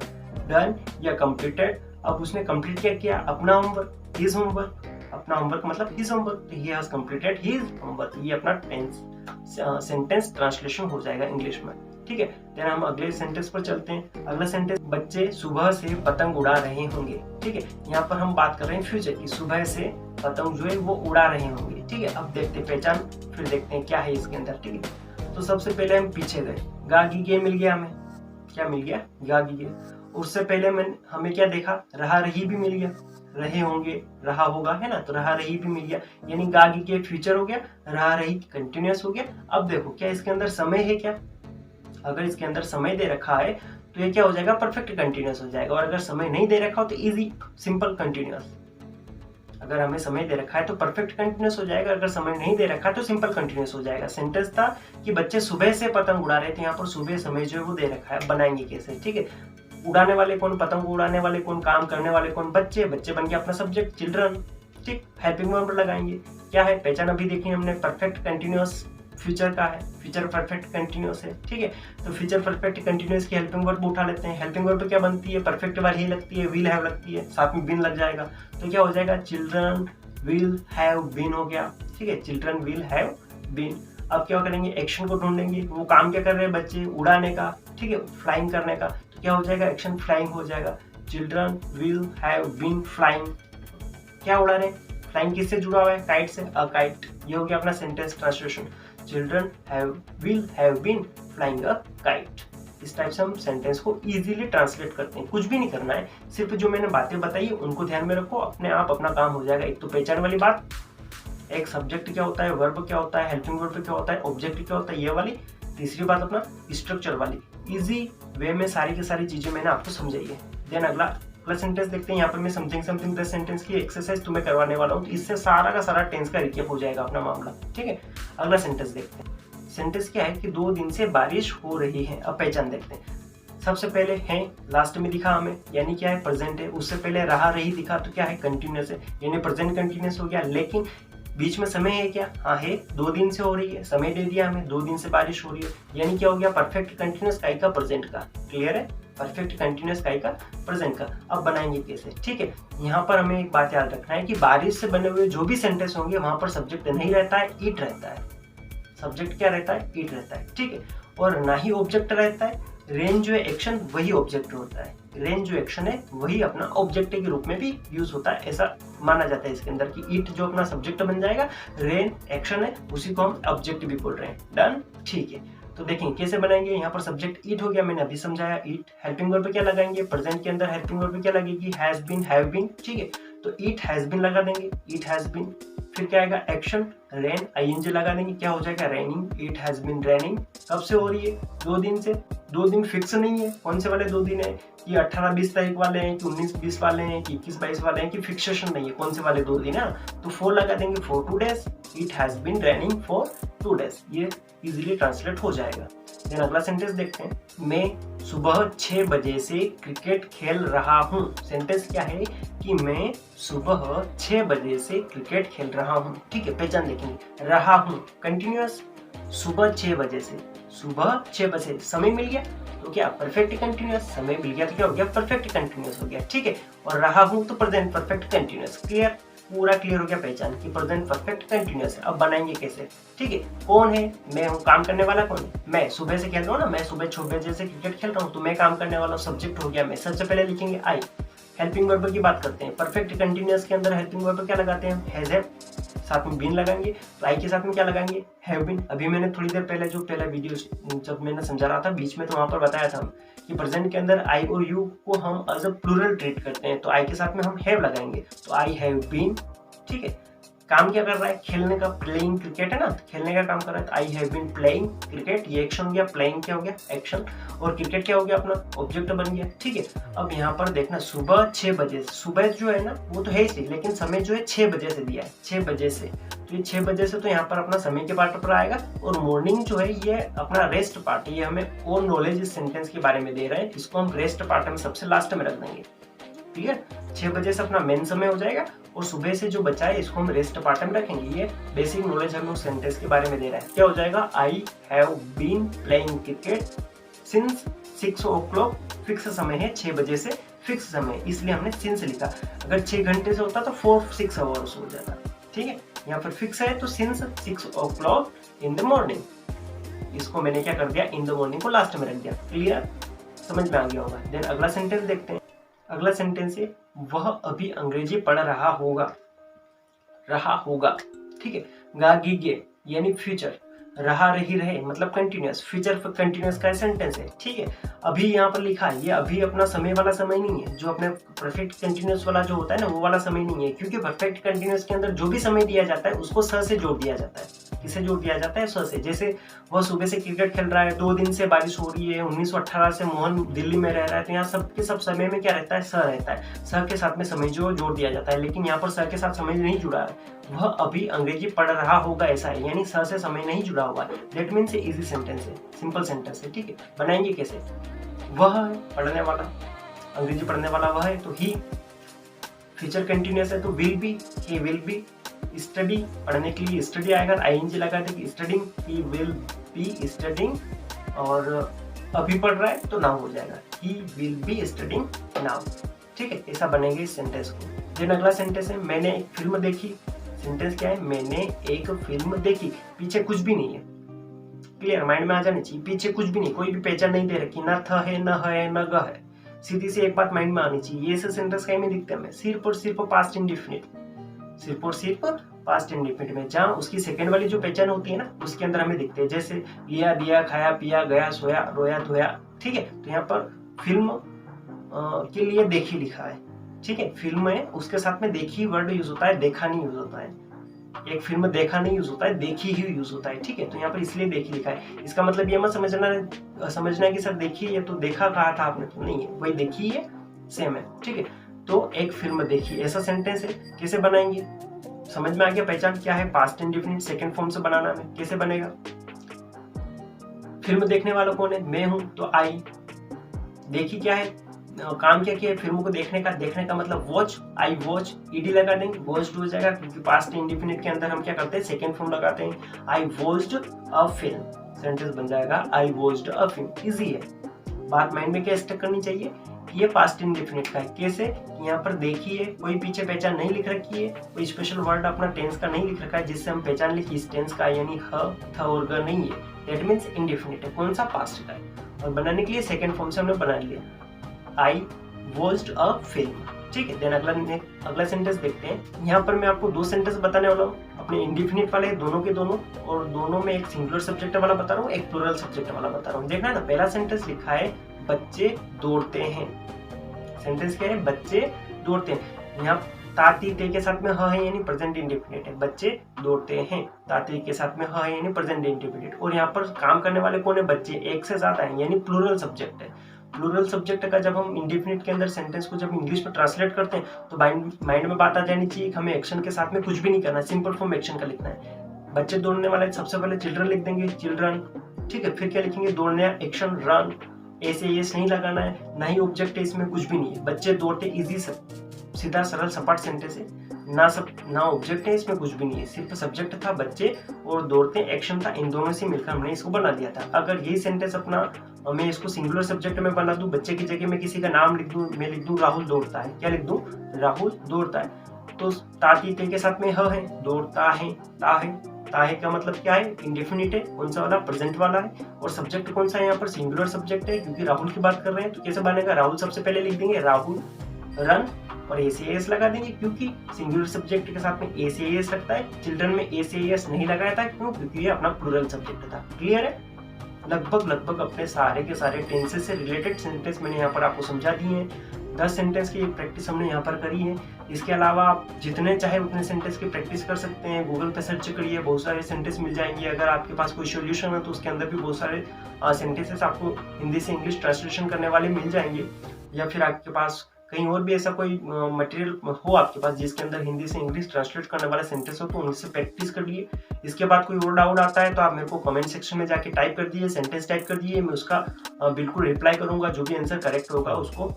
डन या कंप्लीटेड। अब उसने कंप्लीट क्या किया, अपना होमवर्क, हिज होमवर्क, अपना होमवर्क मतलब his homework, he has completed his homework. ये अपना सेंटेंस ट्रांसलेशन हो जाएगा इंग्लिश में। ठीक है, फिर हम अगले सेंटेंस पर चलते हैं। अगला सेंटेंस, बच्चे सुबह से पतंग उड़ा रहे होंगे। ठीक है, यहाँ पर हम बात कर रहे हैं फ्यूचर की, सुबह से पतंग जो है वो उड़ा रहे होंगे। ठीक है, अब देखते हैं पहचान, फिर देखते हैं क्या है इसके अंदर। ठीक है, तो सबसे पहले हम पीछे गए, गा गी गे मिल गया हमें, क्या मिल गया, गा गी गे। उससे पहले हमें क्या देखा, रहा रही भी मिल गया, रहे होंगे, रहा होगा, है ना, तो रहा रही भी मिल गया, यानी गा गी के फ्यूचर हो गया, रहा रही कंटिन्यूअस हो गया। अब देखो क्या इसके अंदर समय है क्या, अगर इसके अंदर समय दे रखा है तो ये क्या हो जाएगा, परफेक्ट कंटिन्यूअस हो जाएगा। और अगर समय नहीं दे रखा हो तो इजी सिंपल कंटिन्यूअस। अगर हमें समय दे रखा है तो परफेक्ट कंटिन्यूअस हो जाएगा, अगर समय नहीं दे रखा है तो सिंपल कंटिन्यूअस हो जाएगा। सेंटेंस था कि बच्चे सुबह से पतंग उड़ा रहे थे, यहाँ पर सुबह समय जो है वो दे रखा है, बनाएंगे कैसे। ठीक है, उड़ाने वाले कौन, पतंग उड़ाने वाले कौन, काम करने वाले कौन, बच्चे, बच्चे बन गया अपना सब्जेक्ट, चिल्ड्रन। ठीक, हेल्पिंग वर्ब लगाएंगे, क्या है, पहचान अभी देखिए हमने, परफेक्ट कंटिन्यूअस फ्यूचर का है, फ्यूचर परफेक्ट कंटिन्यूस है, ठीक है। तो फ्यूचर परफेक्ट कंटिन्यूस की हेल्पिंग वर्ब उठा लेते हैं। हेल्पिंग वर्ब क्या बनती है, परफेक्ट वाली ही लगती है, विल हैव लगती है, साथ में बीन लग जाएगा। तो क्या हो जाएगा, चिल्ड्रन विल हैव बीन हो गया, ठीक है, चिल्ड्रन विल हैव बीन। अब क्या करेंगे, एक्शन को ढूंढेंगे, वो काम क्या कर रहे हैं बच्चे, उड़ाने का, ठीक है, फ्लाइंग करने का। तो क्या हो जाएगा, एक्शन फ्लाइंग हो जाएगा, children will have been flying. क्या उड़ा रहे हैं, फ्लाइंग किससे जुड़ा हुआ है, काइट से, अ काइट। ये हो गया अपना sentence translation, children will have been flying a kite. इस टाइप से हम सेंटेंस को इजीली ट्रांसलेट करते हैं। कुछ भी नहीं करना है, सिर्फ जो मैंने बातें बताई उनको ध्यान में रखो, अपने आप अपना काम हो जाएगा। एक तो पहचान वाली बात, एक सब्जेक्ट क्या होता है, वर्ब क्या होता है, हेल्पिंग वर्ब क्या होता है, ऑब्जेक्ट क्या होता है, ये वाली। तीसरी बात अपना स्ट्रक्चर वाली, इजी वे में सारी की सारी चीजें मैंने आपको समझाई है। देन अगला सेंटेंस देखते हैं। यहाँ पर मैं समथिंग प्लस सेंटेंस की एक्सरसाइज तुम्हें करवाने वाला हूँ, तो इससे सारा का सारा टेंस का रिकेप हो जाएगा अपना मामला, ठीक है। अगला सेंटेंस देखते हैं। सेंटेंस क्या है कि 2 दिन से बारिश हो रही है। अब पहचान देखते हैं। सबसे पहले है लास्ट में दिखा हमें, यानी क्या है, प्रेजेंट है। उससे पहले रहा रही दिखा, तो क्या है, कंटिन्यूस है, यानी प्रेजेंट कंटिन्यूस हो गया। लेकिन बीच में समय है क्या, हाँ है, 2 दिन से हो रही है, समय दे दिया हमें, 2 दिन से बारिश हो रही है, यानी क्या हो गया, परफेक्ट कंटिन्यूस काई का प्रेजेंट का। क्लियर है, परफेक्ट कंटिन्यूस काई का प्रेजेंट का। अब बनाएंगे कैसे, ठीक है। यहाँ पर हमें एक बात याद रखना है कि बारिश से बने हुए जो भी सेंटेंस होंगे वहां पर सब्जेक्ट नहीं रहता है, इट रहता है। सब्जेक्ट क्या रहता है, इट रहता है, ठीक है। और ना ही ऑब्जेक्ट रहता है। रेन जो है एक्शन, वही ऑब्जेक्ट होता है। रेन जो एक्शन है वही अपना ऑब्जेक्ट के रूप में भी यूज होता है, ऐसा माना जाता है इसके अंदर कि इट जो अपना सब्जेक्ट बन जाएगा, रेन एक्शन है, उसी को हम ऑब्जेक्ट भी बोल रहे हैं। डन, ठीक है। तो देखें कैसे बनाएंगे। यहाँ पर सब्जेक्ट इट हो गया, मैंने अभी समझाया, इट। हेल्पिंग वर्ब पे क्या लगाएंगे, प्रेजेंट के अंदर हेल्पिंग वर्ब पे क्या लगेगी, हैज बीन, हैव बीन, ठीक है। तो इट हैज बीन लगा देंगे, इट हैज बीन। फिर क्या आएगा, एक्शन, रेन, आईएनजी लगा देंगे, क्या हो जाएगा, raining, it has been raining. कब से हो रही है, 2 दिन से। 2 दिन फिक्स नहीं है, कौन से वाले 2 दिन है, कि 18-20 तारीख वाले हैं, कि 19-20 वाले हैं, कि 21-22 वाले हैं, कि फिक्सेशन नहीं है, कौन से वाले 2 दिन है। तो 4 लगा देंगे, for 2 days, it has been raining for 2 days। ये इजीली ट्रांसलेट हो जाएगा। देन अगला सेंटेंस देखते हैं। मैं सुबह 6 बजे से क्रिकेट खेल रहा हूँ। सेंटेंस क्या है कि मैं सुबह 6 बजे से क्रिकेट खेल रहा हूँ, ठीक है। पहचान देखेंगे, रहा हूँ कंटिन्यूअस, सुबह 6 बजे से, सुबह 6 बजे, समय मिल गया तो क्या, परफेक्ट कंटिन्यूअस, समय मिल गया तो क्या हो गया, परफेक्ट कंटिन्यूअस हो गया, ठीक है। और रहा हूँ तो प्रेजेंट परफेक्ट कंटिन्यूअस। क्लियर, पूरा क्लियर हो गया पहचान की प्रेजेंट परफेक्ट कंटिन्यूअस है। अब बनाएंगे कैसे, ठीक है। कौन है, मैं हूँ, काम करने वाला कौन है, मैं। सुबह से खेल रहा हूँ ना, मैं सुबह 6 बजे से क्रिकेट खेल रहा हूँ, तो मैं काम करने वाला हूँ, सब्जेक्ट हो गया मैं। सबसे पहले लिखेंगे आई। हेल्पिंग वर्ब की बात करते हैं। परफेक्ट कंटिन्यूअस के अंदर हेल्पिंग वर्ब क्या लगाते हैं, हैज है, साथ में बीन लगाएंगे। तो आई के साथ में क्या लगाएंगे, हैव बीन। अभी मैंने थोड़ी देर पहले जो पहला वीडियो जब मैंने समझा रहा था बीच में, तो वहां पर बताया था कि प्रेजेंट के अंदर आई और यू को हम एज अ प्लूरल ट्रीट करते हैं, तो आई के साथ में हम हैव लगाएंगे। तो आई हैव बीन, ठीक है। काम क्या कर रहा है, खेलने का, प्लेइंग क्रिकेट है ना, खेलने का काम कर रहा है, तो I have been playing cricket. ये एक्शन हो गया, प्लेइंग क्या हो गया, एक्शन, और क्रिकेट क्या हो गया, अपना ऑब्जेक्ट बन गया, ठीक है। अब यहाँ पर देखना, सुबह 6 बजे, सुबह जो है ना वो तो है ही, लेकिन समय जो है 6 बजे से दिया है, 6 बजे से। तो ये 6 बजे से तो यहाँ पर अपना समय के पार्ट पर आएगा, और मॉर्निंग जो है ये अपना रेस्ट पार्ट है। ये हमें और नॉलेज इस सेंटेंस के बारे में दे रहे हैं, इसको हम रेस्ट पार्ट में सबसे लास्ट में रख देंगे, ठीक है। 6 बजे से अपना मेन समय हो जाएगा, और सुबह से जो बचा है इसको हम रेस्ट पार्ट में रखेंगे। ये बेसिक नॉलेज हमें उस सेंटेंस के बारे में दे रहा है। क्या हो जाएगा, I have been playing cricket since 6 o'clock। Fix समय है, 6 बजे से फिक्स समय, इसलिए हमने सिंस लिखा। अगर 6 घंटे से होता तो 4-6 hours हो जाता, ठीक है। यहाँ पर फिक्स है तो since 6 o'clock in the morning. इसको मैंने क्या कर दिया, इन द मॉर्निंग को लास्ट में रख दिया। क्लियर, समझ में आ गया होगा। देन अगला सेंटेंस देखते हैं। अगला सेंटेंस है, वह अभी अंग्रेजी पढ़ रहा होगा, रहा होगा, ठीक है। गागीगे यानी फ्यूचर, रहा रही रहे मतलब कंटिन्यूअस, फ्यूचर कंटिन्यूअस का सेंटेंस है, ठीक है। अभी यहाँ पर लिखा है, ये अभी अपना समय वाला समय नहीं है, जो अपने परफेक्ट कंटिन्यूअस वाला जो होता है ना वो वाला समय नहीं है, क्योंकि परफेक्ट कंटिन्यूअस के अंदर जो भी समय दिया जाता है उसको स से जोड़ दिया जाता है। किसे जोड़ दिया जाता है, स से। जैसे वह सुबह से क्रिकेट खेल रहा है, 2 दिन से बारिश हो रही है, 1918 से मोहन दिल्ली में रह रहा है, तो यहाँ सबके सब समय में क्या रहता है, स रहता है। स के साथ में समय जो जोड़ दिया जाता है, लेकिन यहाँ पर स के साथ समय नहीं जुड़ा है। वह अभी अंग्रेजी पढ़ रहा होगा ऐसा है, यानी स से समय नहीं जुड़ा हुआ है। दैट मीन्स इजी सेंटेंस है, सिंपल सेंटेंस है, ठीक है। बनाएंगे कैसे, वह पढ़ने वाला, अंग्रेजी पढ़ने वाला वह है तो ही, फ्यूचर कंटिन्यूअस है तो will be, he will be, study पढ़ने के लिए स्टडी आएगा, आईएनजी लगा देंगे, studying, he will be studying, और अभी पढ़ रहा है तो नाउ हो जाएगा, he will be studying now. ठीक है, ऐसा बनेंगे इस सेंटेंस को। देन अगला सेंटेंस है मैंने एक फिल्म देखी। सेंटेंस क्या है, मैंने एक फिल्म देखी, पीछे कुछ भी नहीं है, क्लियर, माइंड में आ जानी चाहिए, पीछे कुछ भी नहीं, कोई भी पहचान नहीं दे रखी, ना थ है, न है, न ग है, सीधी सी एक बात माइंड में आनी चाहिए। ये से सेंटेंस कहीं में दिखते हैं, सिर्फ और सिर्फ पास्ट इंडेफिनिट, सिर्फ और सिर्फ पास्ट इंडेफिनिट में, जहाँ उसकी सेकंड वाली जो पहचान होती है ना उसके अंदर हमें दिखते हैं, जैसे लिया, दिया, खाया, पिया, गया, सोया, रोया, धोया। ठीक है, तो यहाँ पर फिल्म के लिए देखी लिखा है। ठीक है, फिल्म है उसके साथ में देखी वर्ड यूज होता है, देखा नहीं यूज होता है। एक फिल्म देखा नहीं यूज होता है, देखी ही यूज होता है। ठीक है, तो यहाँ पर इसलिए देखी लिखा है। इसका मतलब ये मत समझना है कि सर देखी है तो देखा कहा था आपने, तो नहीं है, वही देखी है, सेम है। ठीक है, तो एक फिल्म देखी, ऐसा सेंटेंस है। कैसे बनाएंगे, समझ में आ गया पहचान क्या है, पास्ट इंडेफिनिट सेकंड फॉर्म से बनाना है। कैसे बनेगा, फिल्म देखने वाला कौन है, मैं हूं, तो आई। देखी क्या है, काम क्या किया, फिल्म को देखने का मतलब वॉच, आई वॉच, ईडी लगा देंगे, वॉच्ड हो जाएगा, क्योंकि पास्ट इंडेफिनिट के अंदर हम क्या करते हैं, सेकंड फॉर्म लगाते हैं, I watched a film. Sentence बन जाएगा I watched a film. Easy है, बात माइंड में क्या स्टक करनी चाहिए, ये पास्ट इंडेफिनिट का है। कैसे, यहाँ पर देखिए कोई पीछे पहचान नहीं लिख रखी है, कोई स्पेशल वर्ड अपना टेंस का नहीं लिख रखा है जिससे हम पहचान लिखी इस टेंस का, यानी ह, थ और ग नहीं है, दैट मीन्स इंडेफिनिट है, कौन सा, पास्ट का है। और बनाने के लिए सेकंड फॉर्म से हमने बना लिया, आई वॉच्ड अ फिल्म। ठीक है, देन अगला सेंटेंस देखते हैं। यहाँ पर मैं आपको दो सेंटेंस बताने वाला हूँ, अपने इंडेफिनिट वाले दोनों के दोनों, और दोनों में एक सिंगुलर सब्जेक्ट वाला बता रहा हूँ, एक प्लूरल सब्जेक्ट वाला बता रहा हूँ। देखना है ना, पहला सेंटेंस लिखा है बच्चे दौड़ते हैं। सेंटेंस क्या है, बच्चे दौड़ते हैं। यहाँ ताती ते के साथ में ह है यानी प्रेजेंट इंडेफिनिट है, बच्चे दौड़ते हैं, ताती के साथ में ह है यानी प्रेजेंट इंडेफिनिट। और यहाँ पर काम करने वाले कौन है, बच्चे, एक से ज्यादा है यानी प्लूरल सब्जेक्ट है। प्लूरल सब्जेक्ट का जब हम इंडेफिनिट के अंदर सेंटेंस को जब इंग्लिश में ट्रांसलेट करते हैं तो माइंड में बात आ जानी चाहिए, हमें एक्शन के साथ में कुछ भी नहीं करना, सिंपल फॉर्म एक्शन का लिखना है। बच्चे दौड़ने वाले, सबसे पहले चिल्ड्रन लिख देंगे, चिल्ड्रन। ठीक है, फिर क्या लिखेंगे, दौड़ने, एक्शन, रन, ऐसे एस नहीं लगाना है, ना ही ऑब्जेक्ट है इसमें, कुछ भी नहीं है, बच्चे दौड़ते, इजी सीधा सरल सपाट सेंटेंस है, ना ऑब्जेक्ट है इसमें, कुछ भी नहीं है, सिर्फ सब्जेक्ट था बच्चे और दौड़ते एक्शन था, इन दोनों से मिलकर हमने इसको बना दिया था। अगर ये सेंटेंस अपना मैं इसको सिंगुलर सब्जेक्ट में बना दूं, बच्चे की जगह में किसी का नाम लिख दूं, मैं लिख दूं राहुल दौड़ता है, क्या लिख दूं, राहुल दौड़ता है, तो ताती ते के साथ में ह है, दौड़ता है, ता है, ताहे का मतलब क्या है, इंडेफिनिट है, कौन सा वाला, प्रेजेंट वाला है, और सब्जेक्ट कौन सा है, यहाँ पर सिंगुलर सब्जेक्ट है क्योंकि राहुल की बात कर रहे हैं। तो कैसे बनेगा, राहुल सबसे पहले लिख देंगे, राहुल, रन, और एस लगा देंगे क्योंकि सिंगुलर सब्जेक्ट के साथ में एस लगता है, चिल्ड्रन में एस नहीं लगाया था, क्यों, क्योंकि ये अपना प्लूरल सब्जेक्ट था। क्लियर है, लगभग अपने सारे के सारे टेंसेस से रिलेटेड सेंटेंस मैंने यहाँ पर आपको समझा दिए हैं। 10 सेंटेंस की प्रैक्टिस हमने यहाँ पर करी है। इसके अलावा आप जितने चाहे उतने सेंटेंस की प्रैक्टिस कर सकते हैं, गूगल पे सर्च करिए, बहुत सारे सेंटेंस मिल जाएंगे। अगर आपके पास कोई सॉल्यूशन है तो उसके अंदर भी बहुत सारे सेंटेंसेस आपको हिंदी से इंग्लिश ट्रांसलेशन करने वाले मिल जाएंगे, या फिर आपके पास कहीं और भी ऐसा कोई मटेरियल हो आपके पास जिसके अंदर हिंदी से इंग्लिश ट्रांसलेट करने वाला सेंटेंस हो तो उनसे प्रैक्टिस कर लिए। इसके बाद कोई और डाउट आता है तो आप मेरे को कमेंट सेक्शन में जाके टाइप कर दिए, सेंटेंस टाइप कर दिए, मैं उसका बिल्कुल रिप्लाई करूंगा, जो भी आंसर करेक्ट होगा उसको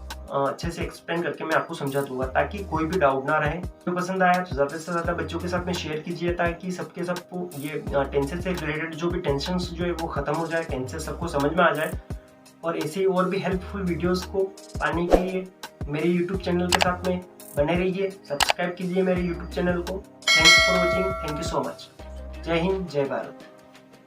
अच्छे से एक्सप्लेन करके मैं आपको समझा दूंगा ताकि कोई भी डाउट ना रहे। तो पसंद आया तो ज़्यादा से ज़्यादा बच्चों के साथ में शेयर कीजिए ताकि सबको ये टेंसेस से रिलेटेड जो भी टेंशन जो है वो खत्म हो जाए, टेंसेस सबको समझ में आ जाए। और ऐसे ही और भी हेल्पफुल वीडियोस को पाने के लिए मेरे YouTube चैनल के साथ में बने रहिए, सब्सक्राइब कीजिए मेरे YouTube चैनल को। Thanks for watching, thank you so much. जय हिंद, जय भारत।